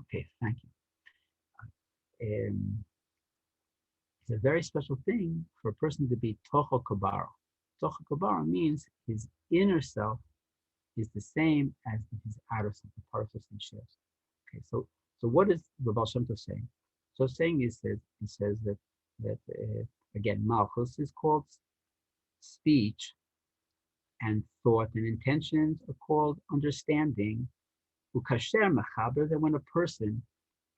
[SPEAKER 1] Okay, thank you. It's a very special thing for a person to be tocho kabaro. Tocho kabaro means his inner self is the same as his outer self, the parts he shares. Okay, so what is the Baal Shem Tov saying? So saying is that he says that again, Malchus is called speech, and thought and intentions are called understanding. Ukasher mechaber, that when a person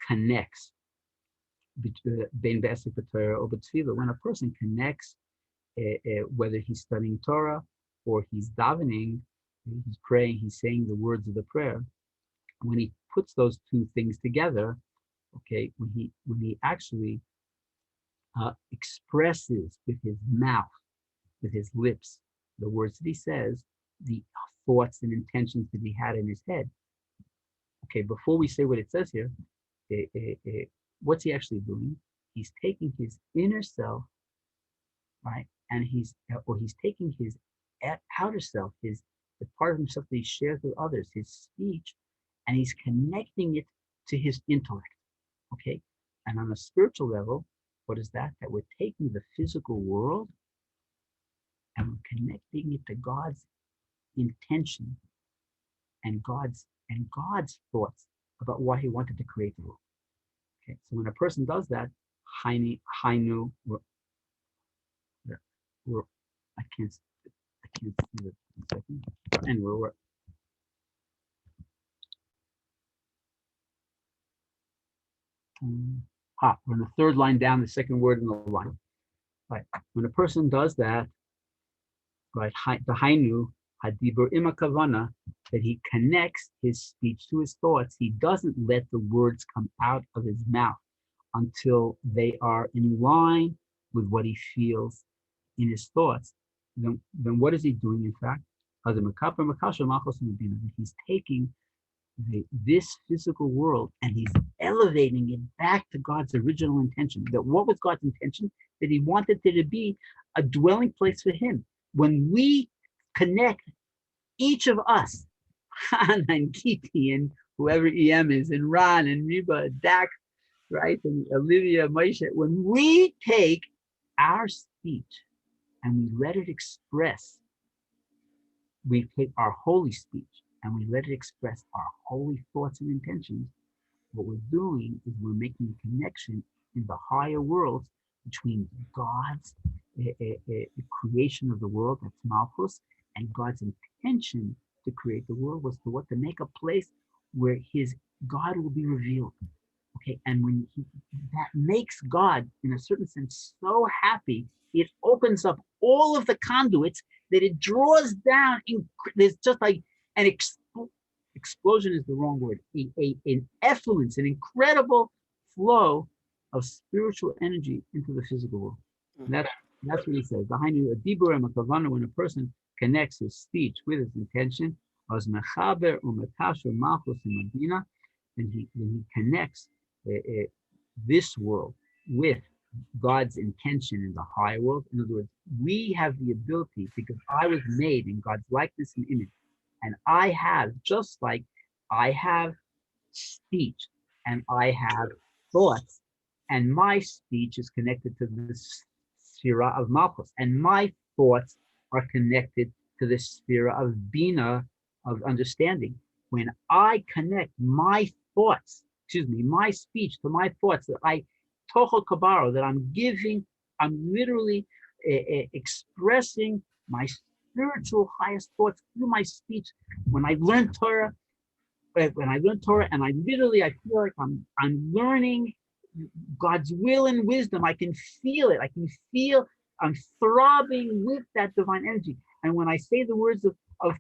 [SPEAKER 1] connects bein b'esek b'Torah or b'tefillah, when a person connects, whether he's studying Torah or he's davening, he's praying, he's saying the words of the prayer, when he puts those two things together, okay, when he actually expresses with his mouth, with his lips, the words that he says, the thoughts and intentions that he had in his head. Okay, before we say what it says here, what's he actually doing? He's taking his inner self, right, and he's taking his outer self, the part of himself that he shares with others, his speech, and he's connecting it to his intellect. Okay, and on a spiritual level, what is that? That we're taking the physical world and we're connecting it to God's intention and God's thoughts about why he wanted to create the world. Okay, so when a person does that, I can't see it in a second. Anyway, we're on the third line down, the second word in the line. Right. When a person does that, right, the hainu hadibur ima kavana, that he connects his speech to his thoughts, he doesn't let the words come out of his mouth until they are in line with what he feels in his thoughts. Then what is he doing, in fact? He's taking this physical world and he's elevating it back to God's original intention. That what was God's intention? that he wanted it to be a dwelling place for him. When we connect, each of us, Han and Kiti and whoever EM is, and Ron and Reba, Dak, right, and Olivia, Moshe, when we take our speech and we let it express, we take our holy speech and we let it express our holy thoughts and intentions, what we're doing is we're making a connection in the higher worlds between God's creation of the world, that's Malchus, and God's intention to create the world was to what? To make a place where his God will be revealed. Okay, and when that makes God, in a certain sense, so happy, it opens up all of the conduits that it draws down. There's just like an explosion is the wrong word, an effluence, an incredible flow of spiritual energy into the physical world. And that's what he says. Behind you, a dibur and a kavana, when a person connects his speech with his intention, as mechaber u'metasher malchus u'madina, then he connects this world with God's intention in the higher world. In other words, we have the ability, because I was made in God's likeness and image, and I have, just like I have speech and I have thoughts, and my speech is connected to the sphere of Malchus, and my thoughts are connected to the sphere of Bina, of understanding. When I connect my thoughts, my speech to my thoughts, that I tochel kabaro, that I'm giving, I'm literally expressing my spiritual highest thoughts through my speech. When I learn Torah, and I feel like I'm learning God's will and wisdom. I can feel it. I'm throbbing with that divine energy. And when I say the words of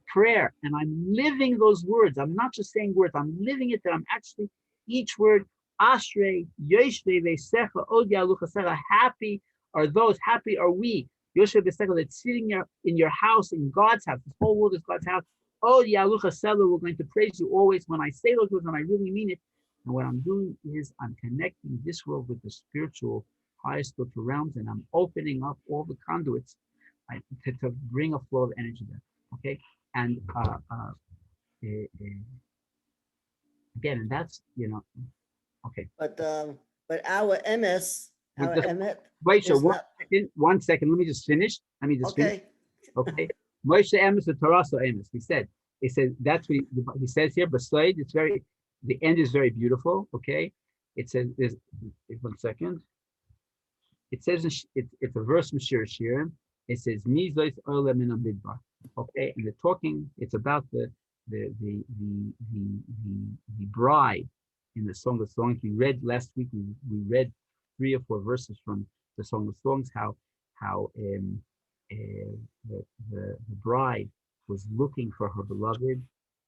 [SPEAKER 1] prayer, and I'm living those words, I'm not just saying words, I'm living it, that I'm actually, each word, Ashrei, Yoshve, Vesecha, Odia, Luchasecha, happy are those, happy are we, Yoshve, Vesecha, that's sitting in your house, in God's house. This whole world is God's house. Odia, Luchasecha, we're going to praise you always. When I say those words, and I really mean it, and what I'm doing is I'm connecting this world with the spiritual, highest spiritual realms, and I'm opening up all the conduits, right, to bring a flow of energy there. Okay, and again, and that's, okay.
[SPEAKER 7] But our MS, our Emet
[SPEAKER 1] Wait, so
[SPEAKER 7] is not,
[SPEAKER 1] 1 second. Let me just finish. Finish.
[SPEAKER 7] okay.
[SPEAKER 1] Okay. Moshe Emes, the Torah so Emes. He said that's what he says here. Beside, the end is very beautiful. Okay. It says, 1 second. It says it's a verse from Shir Shirim. It says Mizois Ola Min Midbar. Okay, and it's about the bride in the Song of Songs. We read last week. We read 3 or 4 verses from the Song of Songs. How the bride was looking for her beloved.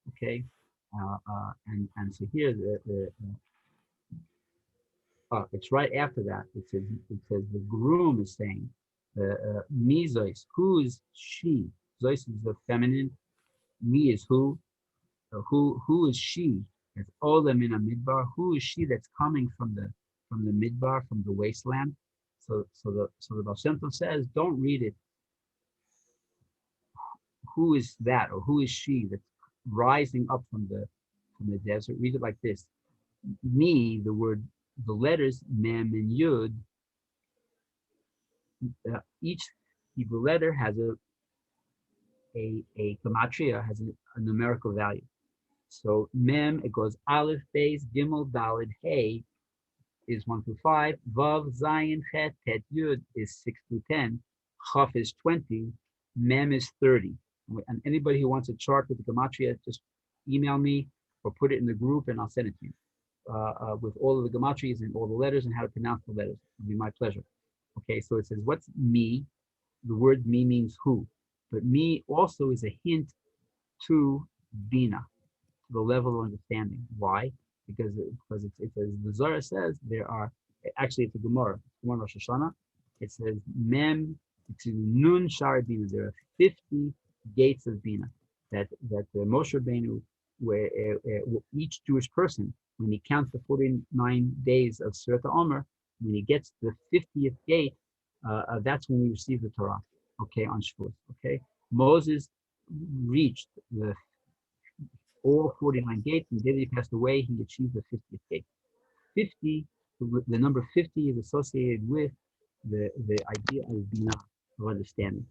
[SPEAKER 1] Okay, and so here it's right after that. It says the groom is saying, Mizois, who is she? Zois is the feminine. Me is who? Who is she? It's Ola Min Midbar. Who is she that's coming from the midbar, from the wasteland? So the Baal Shem Tov says, don't read it. Who is that, or who is she that's rising up from the desert? Read it like this. Me, the letters Mem and Yud. Each Hebrew letter has a gematria, has a numerical value. So Mem, it goes Aleph, Beis, Gimel, Daled, Hey is 1 through 5. Vav, Zayin, Chet, Tet, Yud is 6 through 10. Chaf is 20. Mem is 30. And anybody who wants a chart with the gematria, just email me or put it in the group, and I'll send it to you with all of the gematrias and all the letters and how to pronounce the letters. It'll be my pleasure. Okay, so it says, what's me? The word me means who, but me also is a hint to Bina, to the level of understanding. Why? Because it's as the Zohar says, there are, actually it's a Gemara, Rosh Hashanah. It says it's Nun Shar Bina. There are 50 gates of Bina that Moshe Rabbeinu, where each Jewish person, when he counts the 49 days of Sfirat HaOmer, when he gets to the 50th gate, That's when we receive the Torah. Okay, on Shavuot. Okay, Moses reached all 49 gates, and the day that he passed away, he achieved the 50th gate. 50, the number 50 is associated with the idea of bina, of understanding.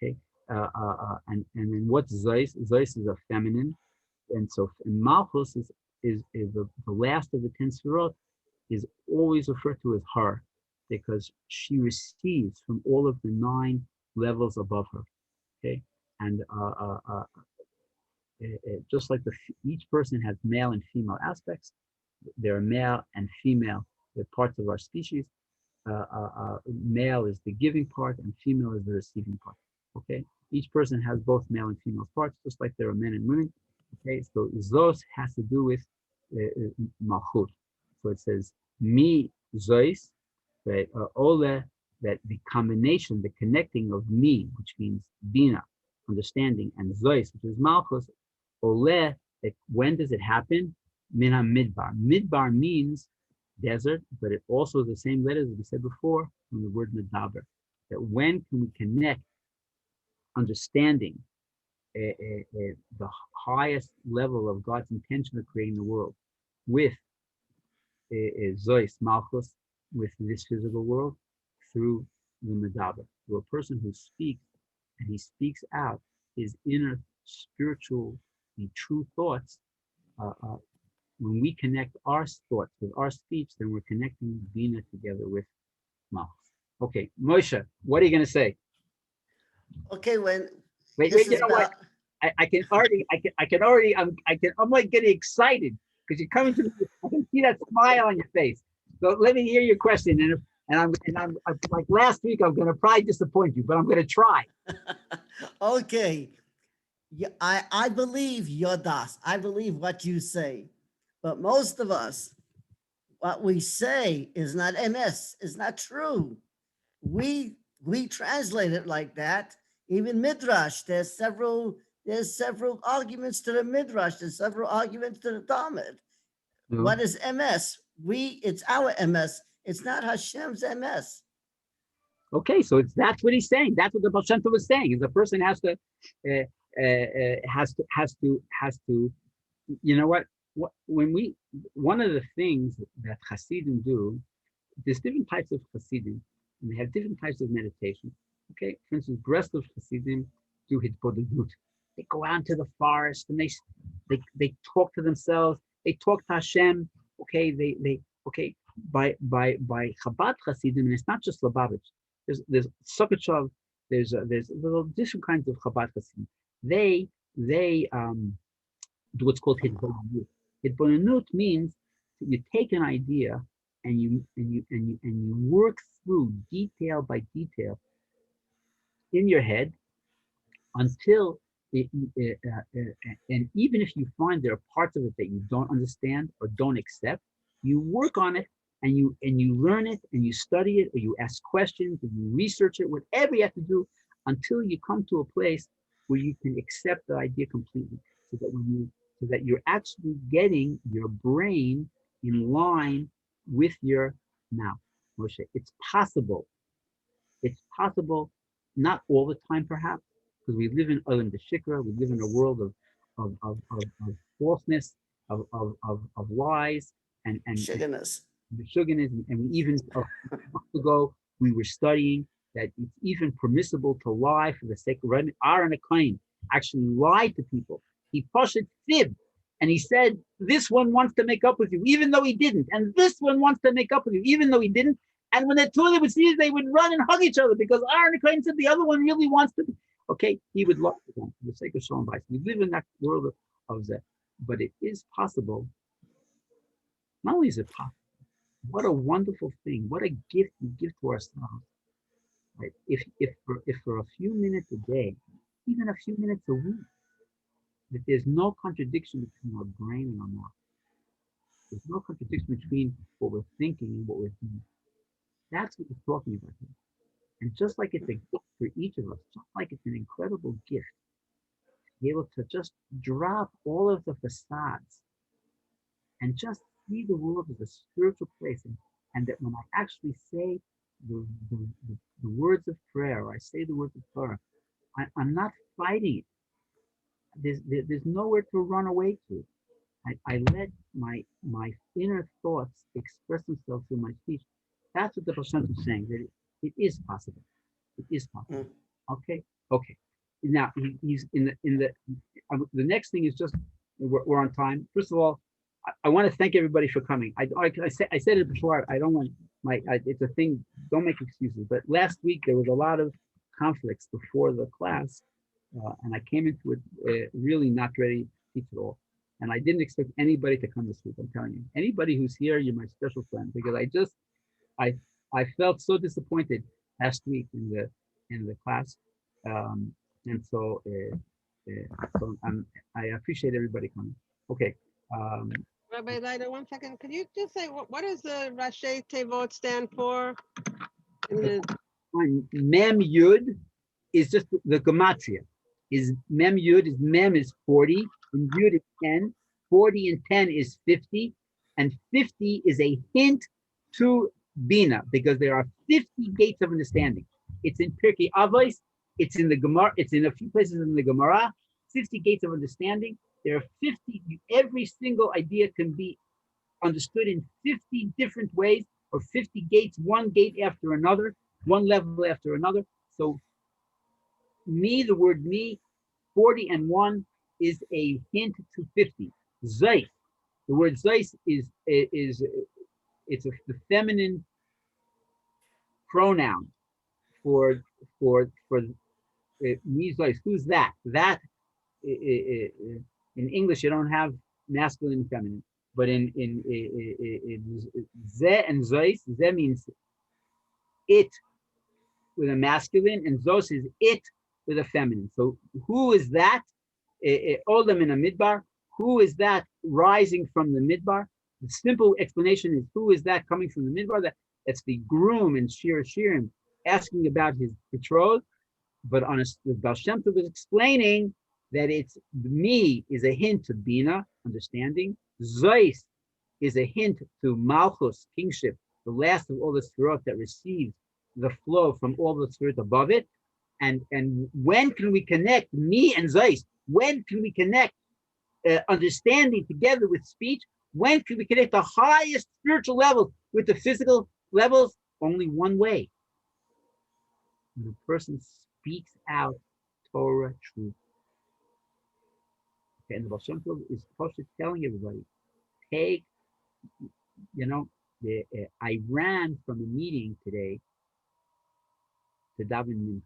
[SPEAKER 1] Okay, and then what's Zeus? Zeus is a feminine, and so Malchus is the last of the 10 Sefirot, is always referred to as her, because she receives from all of the 9 levels above her. Okay, and just like each person has male and female aspects, there are male and female, they're parts of our species. Male is the giving part and female is the receiving part. Okay, each person has both male and female parts, just like there are men and women. Okay, so Zos has to do with Malchut. So it says mi Zos, right? Ole, that the combination, the connecting of mi, which means bina, understanding, and Zos, which is Malchus. Ole, that when does it happen? Mina midbar. Midbar means desert, but it also is the same letters as we said before from the word medaber. That when can we connect understanding the highest level of God's intention of creating the world with Zois Malchus, with this physical world, through the medaber, through a person who speaks, and he speaks out his inner spiritual and true thoughts. When we connect our thoughts with our speech, then we're connecting Bina together with Malchus. Okay, Moshe, what are you going to say?
[SPEAKER 7] Okay, when
[SPEAKER 1] Wait,
[SPEAKER 7] this
[SPEAKER 1] you
[SPEAKER 7] is
[SPEAKER 1] know what?
[SPEAKER 7] about,
[SPEAKER 1] I'm like getting excited because you're coming to me. I can see that smile on your face. So let me hear your question. And I'm like last week, I'm going to probably disappoint you, but I'm going to try.
[SPEAKER 7] okay. Yeah, I believe your das. I believe what you say. But most of us, what we say is not MS, is not true. We translate it like that. Even Midrash, there's several arguments to the Midrash, there's several arguments to the Talmud.
[SPEAKER 1] No.
[SPEAKER 7] What is MS? It's our MS. It's not Hashem's MS.
[SPEAKER 1] Okay, so that's what he's saying. That's what the Baal Shem Tov was saying. Is the person has to, you know what? One of the things that Chassidim do, there's different types of Chassidim, and they have different types of meditation. Okay, for instance, Breslov Chassidim do hitbodedut. They go out into the forest and they talk to themselves. They talk to Hashem. Okay, by Chabad Chassidim, and it's not just Lubavitch. There's Sokachov. There's different kinds of Chabad Chassidim. They do what's called hitbodedut. Hitbodedut means that you take an idea and you work through detail by detail in your head until and even if you find there are parts of it that you don't understand or don't accept, you work on it and you learn it and you study it, or you ask questions and you research it, whatever you have to do, until you come to a place where you can accept the idea completely, so that you're actually getting your brain in line with your mouth. Moshe, it's possible, not all the time perhaps, because we live in Olam Deshikra, we live in a world of falseness, of lies, and
[SPEAKER 7] Sugarness.
[SPEAKER 1] the sugarness, and we even a month ago we were studying that it's even permissible to lie for the sake of Aaron Akain actually lied to people. He pushed fib, and he said, this one wants to make up with you, even though he didn't, and this one wants to make up with you, even though he didn't. And when the two of them would see it, they would run and hug each other because Aaron Akain said the other one really wants to. Okay, he would lie to them for the sake of Shalom Bayis. We live in that world of that, but it is possible. Not only is it possible, what a wonderful thing! What a gift we give to ourselves. Right? If for a few minutes a day, even a few minutes a week, that there's no contradiction between our brain and our mouth. There's no contradiction between what we're thinking and what we're doing. That's what we're talking about here. And just like it's a gift for each of us, just like it's an incredible gift to be able to just drop all of the facades and just see the world as a spiritual place, and that when I actually say the words of prayer, I say the words of Torah, I'm not fighting it. There's nowhere to run away to. I let my inner thoughts express themselves through my speech. That's what the Baal Shem Tov is saying, that it is possible. It is possible. Okay? Okay. Now, he's the next thing is just, we're on time. First of all, I want to thank everybody for coming. I said it before, I don't want it's a thing, don't make excuses. But last week, there was a lot of conflicts before the class, and I came into it really not ready to teach at all. And I didn't expect anybody to come this week. I'm telling you, anybody who's here, you're my special friend, because I felt so disappointed last week in the class, and so I appreciate everybody coming. Okay.
[SPEAKER 6] Rabbi Leiter, 1 second. Could you just say what does the Rashi Tevot stand for?
[SPEAKER 1] Mem Yud is just the gematria. Is Mem Yud is Mem is 40 and Yud is 10. 40 and 10 is 50, and 50 is a hint to Bina, because there are 50 gates of understanding. It's in Pirkei Avos, it's in the Gemara, it's in a few places in the Gemara. 50 gates of understanding. There are 50. Every single idea can be understood in 50 different ways, or 50 gates, one gate after another, one level after another. So, the word me, 40 and 1 is a hint to 50. Zeis, the word Zeis is the feminine pronoun for me Zeis. Who's that? That in English you don't have masculine and feminine, but in Ze and Zeis, Ze means it with a masculine, and Zos is it with a feminine. So who is that? Olam in a midbar. Who is that rising from the midbar? The simple explanation is, who is that coming from the midbar? That's the groom in Shir Shirim asking about his betrothed. But the Baal Shem Tov is explaining that it's me is a hint to Bina, understanding. Zeis is a hint to Malchus, kingship, the last of all the Sfirot that receives the flow from all the Sfirot above it. And when can we connect me and Zeis? When can we connect understanding together with speech? When can we connect the highest spiritual levels with the physical levels? Only one way. When a person speaks out Torah truth. Okay, and the Baal Shem Tov is telling everybody, take, I ran from a meeting today to daven mincha.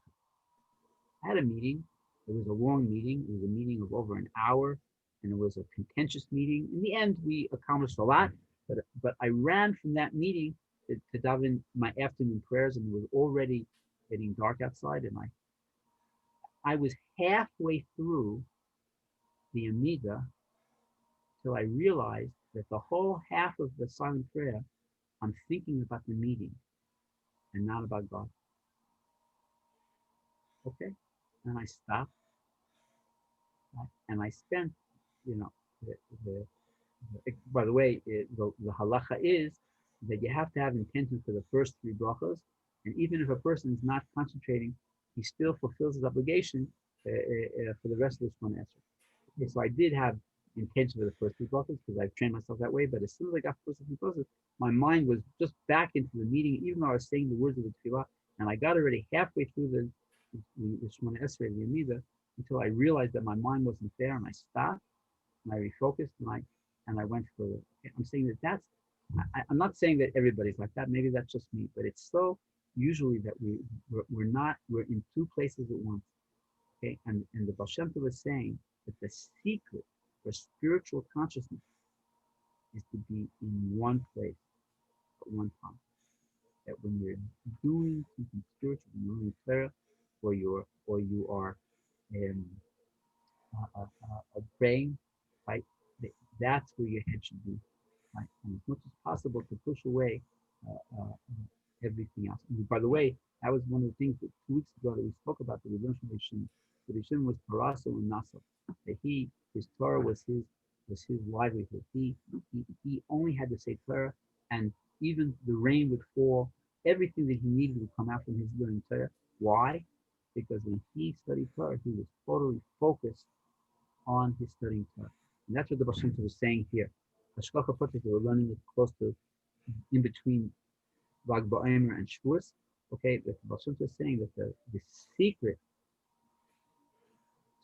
[SPEAKER 1] I had a meeting. It was a long meeting. It was a meeting of over an hour, and it was a contentious meeting. In the end, we accomplished a lot, but I ran from that meeting to daven my afternoon prayers, and it was already getting dark outside, and I was halfway through the Amida till I realized that the whole half of the silent prayer, I'm thinking about the meeting and not about God. Okay? And I stopped, and I spent, by the way, the halacha is that you have to have intention for the first 3 brachos, and even if a person is not concentrating, he still fulfills his obligation for the rest of the Shemona Esrei. Okay, so I did have intention for the first 3 brachos because I've trained myself that way, but as soon as I got the first 3 brachos, my mind was just back into the meeting, even though I was saying the words of the tefillah, and I got already halfway through the Shemona Esrei, the Amida, until I realized that my mind wasn't there, and I stopped, and I refocused, and I went for it. I'm saying I'm not saying that everybody's like that. Maybe that's just me, but it's so usually that we're in 2 places at once. Okay, and the Baal Shem Tov is saying that the secret for spiritual consciousness is to be in one place at one time. That when you're doing something spiritual, when you're doing prayer, or you are praying, right? That's where your head should be, right? And as much as possible to push away everything else. And by the way, that was one of the things that 2 weeks ago that we spoke about, that we learned from Rishon. The Rishon was Paraso and Naso. That his Torah was his livelihood. He only had to say Torah, and even the rain would fall everything that he needed would come out from his learning Torah. Why? Because when he studied Torah, he was totally focused on his studying Torah. And that's what the Baal Shem Tov was saying here. Hashgacha Pratis, they were learning it close to, in between Lag BaOmer and Shavuos. Okay, the Baal Shem Tov is saying that the secret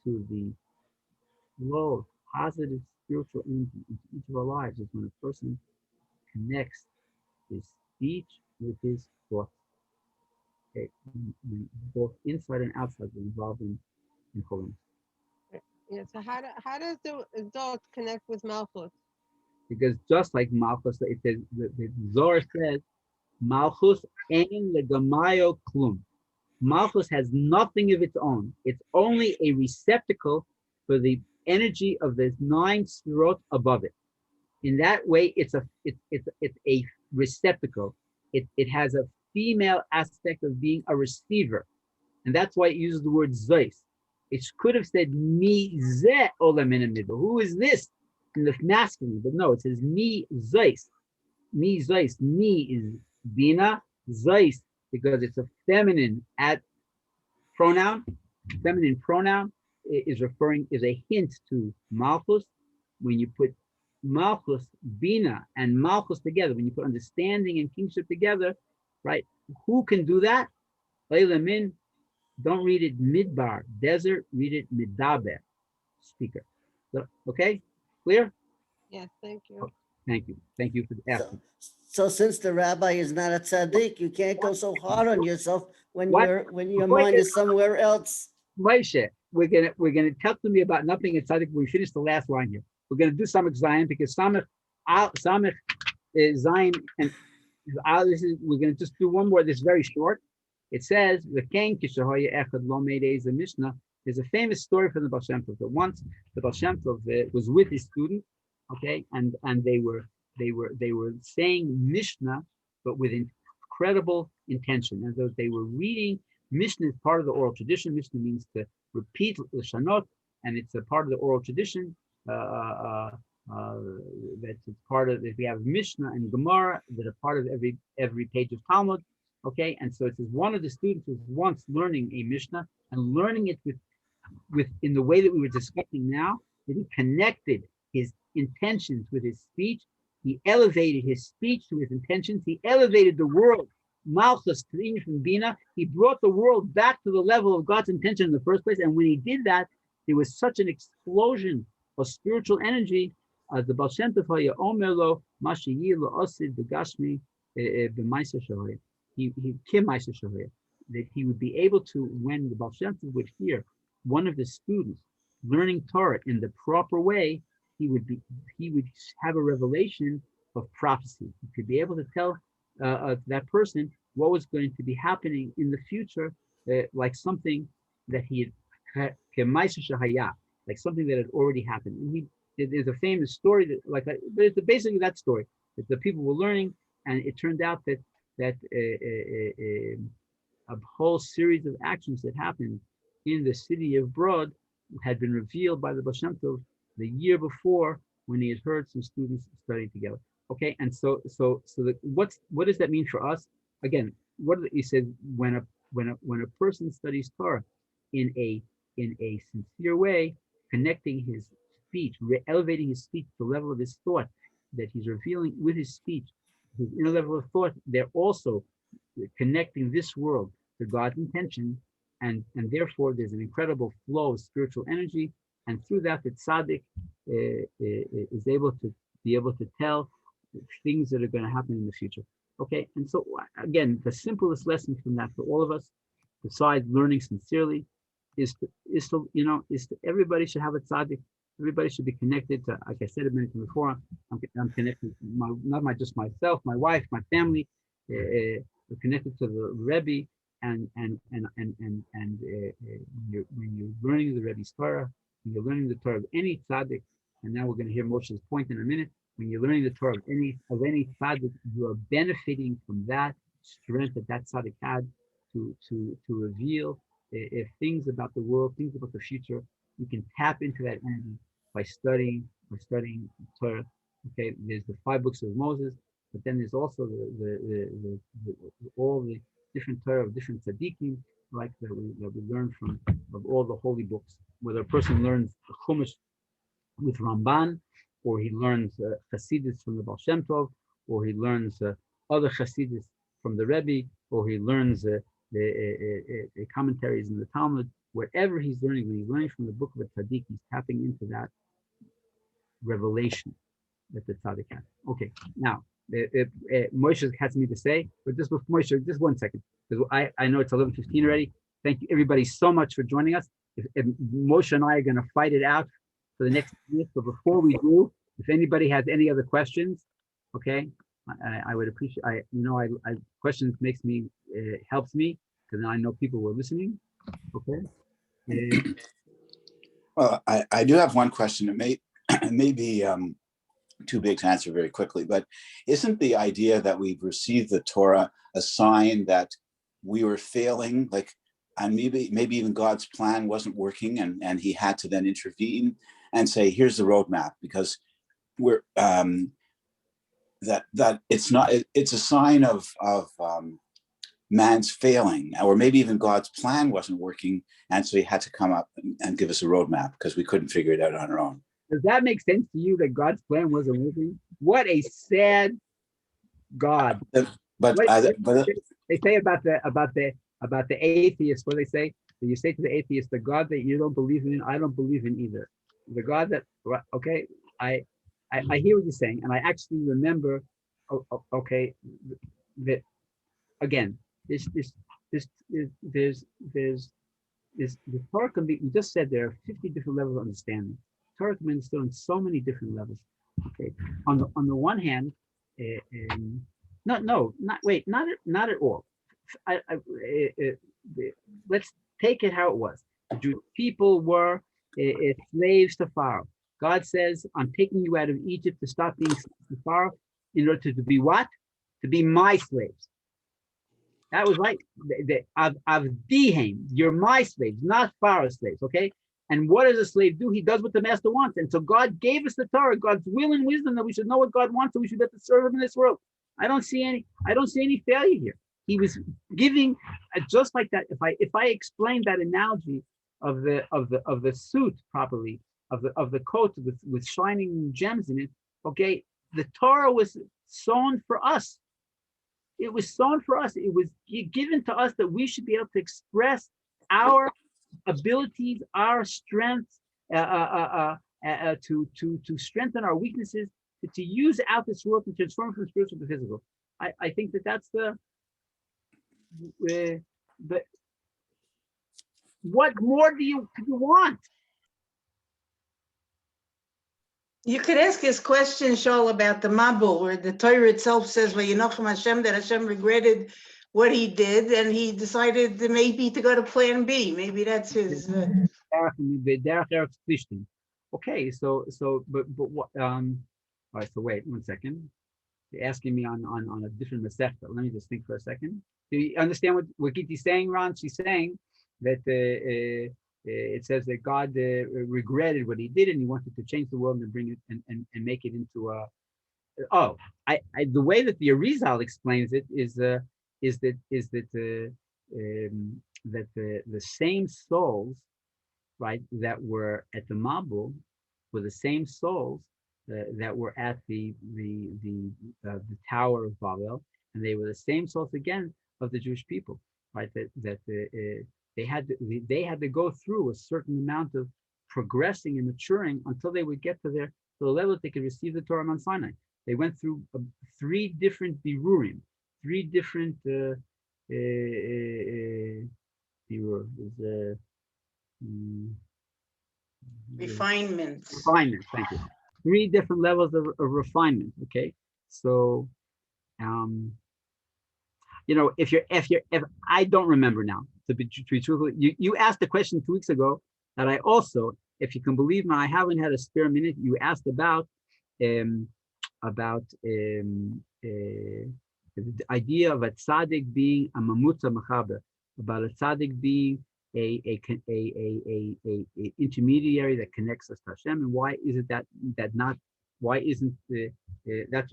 [SPEAKER 1] to the flow of positive spiritual energy into each of our lives is when a person connects his speech with his thoughts. Okay, when both inside and outside are involved in holiness.
[SPEAKER 6] Yeah. So how does the adult connect with Malchus?
[SPEAKER 1] Because just like Malchus, it says, the Zohar says, Malchus ein legamayo klum. Malchus has nothing of its own. It's only a receptacle for the energy of the 9 sefirot above it. In that way, it's a receptacle. It has a female aspect of being a receiver, and that's why it uses the word zeis. It could have said mi ze olam min hamidah. Who is this in the masculine? But no, it says mi zeis. Mi zeis. Mi is bina. Zeis, because it's a feminine pronoun. Feminine pronoun is a hint to Malchus. When you put Malchus, Bina, and Malchus together, when you put understanding and kingship together, right? Who can do that? Leila Min, don't read it midbar, desert, read it midaber, speaker. So, okay, clear?
[SPEAKER 6] Yes, thank you.
[SPEAKER 1] Thank you. Thank you for asking.
[SPEAKER 7] So since the rabbi is not a tzaddik, you can't go so hard on yourself when
[SPEAKER 1] What?
[SPEAKER 7] your mind is somewhere else.
[SPEAKER 1] Moshe, we're gonna talk to me about nothing exciting when we finish the last line here. We're gonna do Samech Zion because Samech Zion and we're gonna just do one more. This is very short. It says the King Kishahoya Echad Lomed is a Mishnah. There's a famous story from the Baal Shem Tov that once the Baal Shem Tov was with his student, okay, and they were saying Mishnah, but with incredible intention, as though they were reading. Mishnah is part of the oral tradition. Mishnah means to repeat Shanot, and it's a part of the oral tradition. That's part of. If we have Mishnah and Gemara that are part of every page of Talmud, okay. And so it says one of the students was once learning a Mishnah and learning it with in the way that we were discussing now, that he connected his intentions with his speech. He elevated his speech to his intentions. He elevated the world. Malchus to the from Bina, he brought the world back to the level of God's intention in the first place. And when he did that, there was such an explosion of spiritual energy. The Baal Shem Tov Omer lo Mashiyi lo Osid Begashmi B'Maiser Shohaya. He Kim Maiser Shohaya. That he would be able to, when the Baal Shem Tov would hear one of the students learning Torah in the proper way, he would have a revelation of prophecy. He could be able to tell that person what was going to be happening in the future, like something that he had, like something that had already happened. And there's a famous story that, but it's basically that story that the people were learning, and it turned out that a whole series of actions that happened in the city of Brod had been revealed by the Baal Shem Tov the year before, when he had heard some students studying together. Okay, and so what does that mean for us? Again, he said, when a person studies Torah in a sincere way, connecting his speech, elevating his speech to the level of his thought, that he's revealing with his speech, his inner level of thought, they're also connecting this world to God's intention, and therefore there's an incredible flow of spiritual energy, and through that the tzaddik is able to tell things that are going to happen in the future. Okay, and so again, the simplest lesson from that for all of us, besides learning sincerely, is to everybody should have a tzaddik. Everybody should be connected to, like I said a minute before, I'm connected to not just myself, my wife, my family. We're connected to the Rebbe, and when you're learning the Rebbe's Torah, when you're learning the Torah of any tzaddik, and now we're going to hear Moshe's point in a minute. When you're learning the Torah of any tzaddik, you are benefiting from that strength that tzaddik had to reveal things about the world, things about the future. You can tap into that energy by studying Torah. Okay, there's the 5 books of Moses. but then there's also all the different Torah of different tzaddikim, like that we learn from of all the holy books. Whether a person learns the Chumash with Ramban, or he learns Chassidus from the Baal Shem Tov, or he learns other Chassidus from the Rebbe, or he learns the commentaries in the Talmud. Wherever he's learning, when he's learning from the book of a tzaddik, he's tapping into that revelation that the tzaddik has. Okay, now Moshe has me to say, but just with Moshe, just 1 second, because I know it's 11:15 already. Thank you everybody so much for joining us. If Moshe and I are going to fight it out for the next minute, but before we do, if anybody has any other questions, okay, I would appreciate. I questions makes me helps me because I know people were listening. Okay.
[SPEAKER 8] Well, I do have one question. It may be too big to answer very quickly, but isn't the idea that we've received the Torah a sign that we were failing, like, and maybe even God's plan wasn't working, and He had to then intervene and say, "Here's the roadmap," because we're that it's not. It's a sign of man's failing, or maybe even God's plan wasn't working, and so He had to come up and give us a roadmap because we couldn't figure it out on our own.
[SPEAKER 1] Does that make sense to you that God's plan wasn't working? What a sad God!
[SPEAKER 8] But
[SPEAKER 1] they say about the atheist. What do they say? You say to the atheist, the God that you don't believe in, I don't believe in either. The God that, okay, I hear what you're saying, and I actually remember. Okay, that again. The Torah can be. We just said there are 50 different levels of understanding. Torah can be understood on so many different levels. Okay, on the one hand, not at all. Let's take it how it was. The Jewish people were slaves to Pharaoh. God says, "I'm taking you out of Egypt to stop being slaves to Pharaoh in order to be what? To be my slaves." That was right. Avdihem, you're my slaves, not Pharaoh's slaves. Okay. And what does a slave do? He does what the master wants. And so God gave us the Torah, God's will and wisdom, that we should know what God wants, and we should have to serve Him in this world. I don't see any failure here. He was giving just like that. If I explain that analogy of the suit properly, of the coat with shining gems in it, okay, the Torah was sewn for us. It was sown for us. It was given to us that we should be able to express our abilities, our strengths, to strengthen our weaknesses, to use out this world to transform from spiritual to physical. I think that's the what more could you want?
[SPEAKER 2] You could ask his question, Shaul, about the Mabul, where the Torah itself says, "Vayinochem Hashem," that Hashem regretted what he did, and he decided maybe to go to Plan B. Maybe that's his.
[SPEAKER 1] Okay, but what? All right. So wait 1 second. You're asking me on a different masechta. Let me just think for a second. Do you understand what Giti's saying, Ron? She's saying that it says that God regretted what He did, and He wanted to change the world and bring it and make it into a. The way that the Arizal explains it is that the same souls, right, that were at the Mabul were the same souls that were at the Tower of Babel, and they were the same souls again of the Jewish people, right? They had to go through a certain amount of progressing and maturing until they would get to the level that they could receive the Torah on Sinai. They went through 3 different birurim, 3 different
[SPEAKER 2] Refinements.
[SPEAKER 1] Refinement. Thank you. 3 different levels of refinement. Okay, so if I don't remember now, to be truthful, you asked a question 2 weeks ago that I also, if you can believe me, I haven't had a spare minute. You asked about the idea of a tzaddik being a mamutza mechaber, about a tzaddik being a intermediary that connects us to Hashem, and why is it that not? Why isn't the That's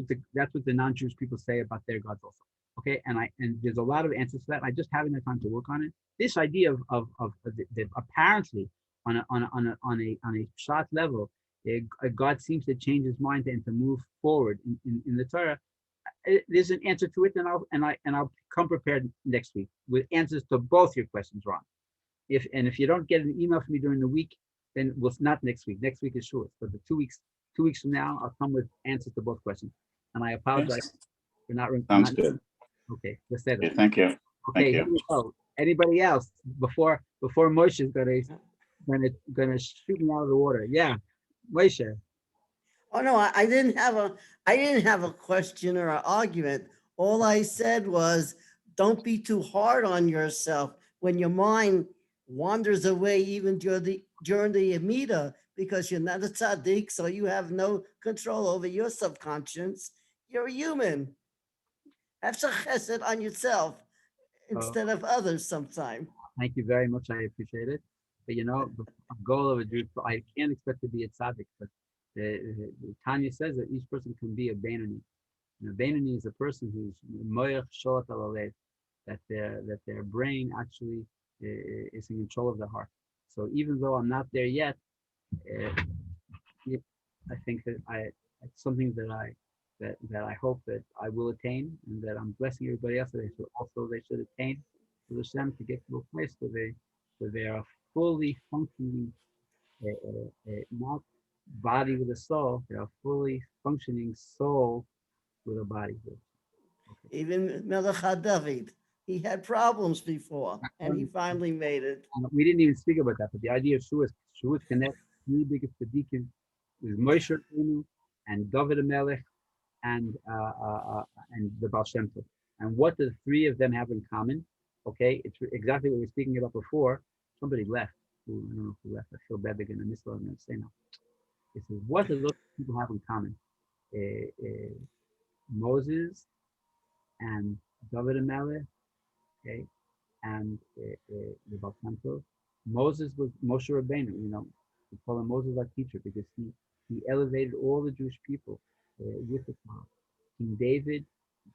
[SPEAKER 1] what the non-Jewish people say about their gods also. Okay, and there's a lot of answers to that. I just haven't had time to work on it. This idea of that apparently on a shot level, God seems to change his mind and to move forward in the Torah. There's an answer to it, and I'll come prepared next week with answers to both your questions, Ron. If you don't get an email from me during the week, then not next week. Next week is short, but the 2 weeks from now, I'll come with answers to both questions. And I apologize for not.
[SPEAKER 8] Sounds good.
[SPEAKER 1] Okay, let's say that.
[SPEAKER 8] Okay, thank you.
[SPEAKER 1] Okay,
[SPEAKER 8] Thank
[SPEAKER 1] here
[SPEAKER 8] you.
[SPEAKER 1] we go. Anybody else before Moshe is gonna shoot me out of the water? Yeah, Moshe.
[SPEAKER 7] Oh, no, I didn't have a question or an argument. All I said was, don't be too hard on yourself when your mind wanders away even during the Amida, because you're not a tzaddik, so you have no control over your subconscious. You're a human. Have some chesed on yourself instead of others sometime.
[SPEAKER 1] Thank you very much. I appreciate it. But the goal of a Jew, I can't expect to be a tzaddik, but Tanya says that each person can be a Beinoni. And a Beinoni is a person who's moyach sholat al alev, that their brain actually is in control of the heart. So even though I'm not there yet, I think that it's something that I hope that I will attain, and that I'm blessing everybody else that they should attain for Hashem to get to a place where they are fully functioning, not body with a soul. They are fully functioning soul with a body. Okay.
[SPEAKER 7] Even Melech David, he had problems before, and he finally made it.
[SPEAKER 1] We didn't even speak about that, but the idea of Shuas connects the biggest tzaddikim with Moshe Rabbeinu and David HaMelech and the Baal Shem Tov. And what do the three of them have in common? Okay, it's exactly what we were speaking about before. Somebody left. I don't know who left. I feel bad they're going to miss what I'm going to say now. It says, what do those people have in common? Moses and David HaMelech, okay, and the Baal Shem Tov. Moses was Moshe Rabbeinu. We call him Moses our teacher because he elevated all the Jewish people with the Torah. King David,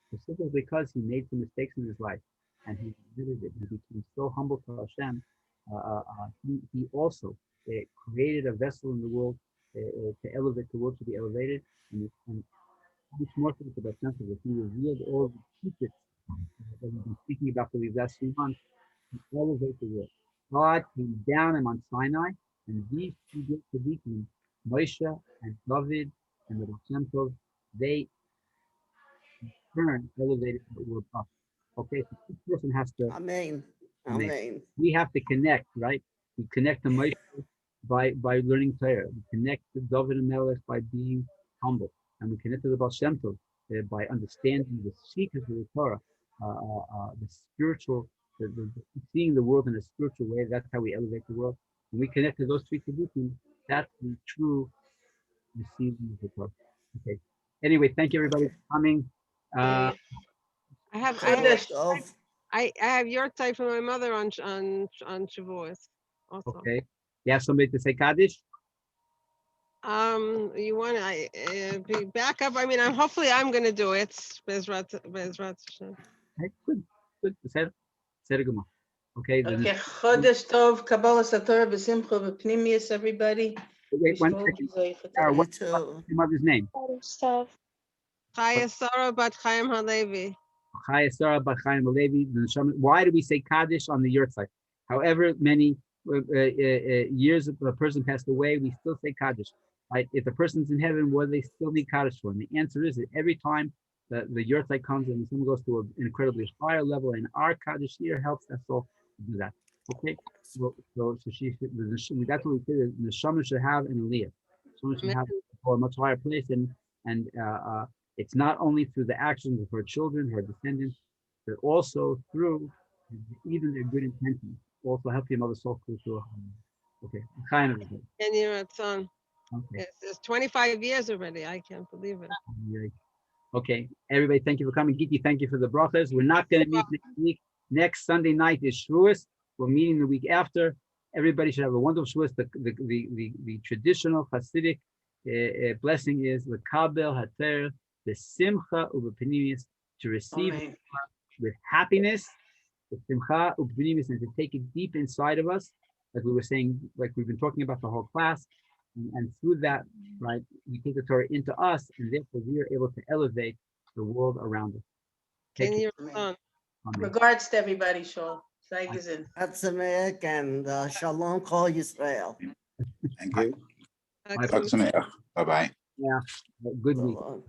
[SPEAKER 1] specifically because he made some mistakes in his life, and he admitted it. He became so humble to Hashem. He also created a vessel in the world to elevate the world to be elevated, and much more so the Baal Shem Tov. He revealed all the secrets that we've been speaking about for these last few months to elevate the world. God came down on Mount Sinai, and these two great tzaddikim, Moshe and David and the Baal Shem Tov, they elevated the world up. Okay, so each person has to.
[SPEAKER 7] Amen. Amen.
[SPEAKER 1] We have to connect, right? We connect to Moshe by learning Torah. We connect to David HaMelech by being humble, and we connect to the Baal Shem Tov by understanding the secrets of the Torah, the spiritual, seeing the world in a spiritual way. That's how we elevate the world. When we connect to those three tzaddikim, that's the true receiving of the Torah. Okay. Anyway, thank you everybody for coming.
[SPEAKER 6] I have your type from my mother on Shavuos also.
[SPEAKER 1] Okay. You have somebody to say Kaddish?
[SPEAKER 6] You want to back up? I mean, hopefully I'm going to do it. Bezrat Hashem.
[SPEAKER 1] Okay, good. Say Gemara. Okay.
[SPEAKER 2] Okay. Chodesh Tov, Kabbalah Torah, B'simcha, B'pnimius, everybody.
[SPEAKER 1] Wait, 1 second. Sarah, what's your mother's name?
[SPEAKER 6] Chaya Sarah Bat Chaim Halevi.
[SPEAKER 1] Chaya Sarah Bat Chaim Halevi. Why do we say Kaddish on the yurtzeit? However many years a person passed away, we still say Kaddish. Right? If the person's in heaven, what do they still need Kaddish for? And the answer is that every time the yurtzeit comes and someone goes to an incredibly higher level, and our Kaddish here helps us all to do that. Okay? So that's what we say. The neshama should have an aliyah. Someone should have a much higher place, and it's not only through the actions of her children, her descendants, but also through even their good intentions. Also help your mother's soul to a okay.
[SPEAKER 6] And you're at son.
[SPEAKER 1] Okay.
[SPEAKER 6] It's 25 years already. I can't believe it.
[SPEAKER 1] Okay, everybody, thank you for coming. Giki, thank you for the brachas. We're not going to meet next week. Next Sunday night is Shavuos. We're meeting the week after. Everybody should have a wonderful Shavuos. The traditional Chassidic blessing is l'kabel hater besimcha ubepinimis, to receive
[SPEAKER 2] Amen.
[SPEAKER 1] with happiness, besimcha ubepinimis, and to take it deep inside of us, like we were saying, like we've been talking about the whole class, and through that, right, we take the Torah into us, and therefore we are able to elevate the world around us. Take
[SPEAKER 6] Can
[SPEAKER 1] it.
[SPEAKER 6] you
[SPEAKER 2] Amen.
[SPEAKER 1] Amen.
[SPEAKER 2] Regards to everybody, Shaul. Zeigezin.
[SPEAKER 7] Hatzamek and Shalom Kol Yisrael.
[SPEAKER 8] Thank you.
[SPEAKER 1] My
[SPEAKER 8] Bye-bye.
[SPEAKER 1] Yeah, good week.
[SPEAKER 7] So,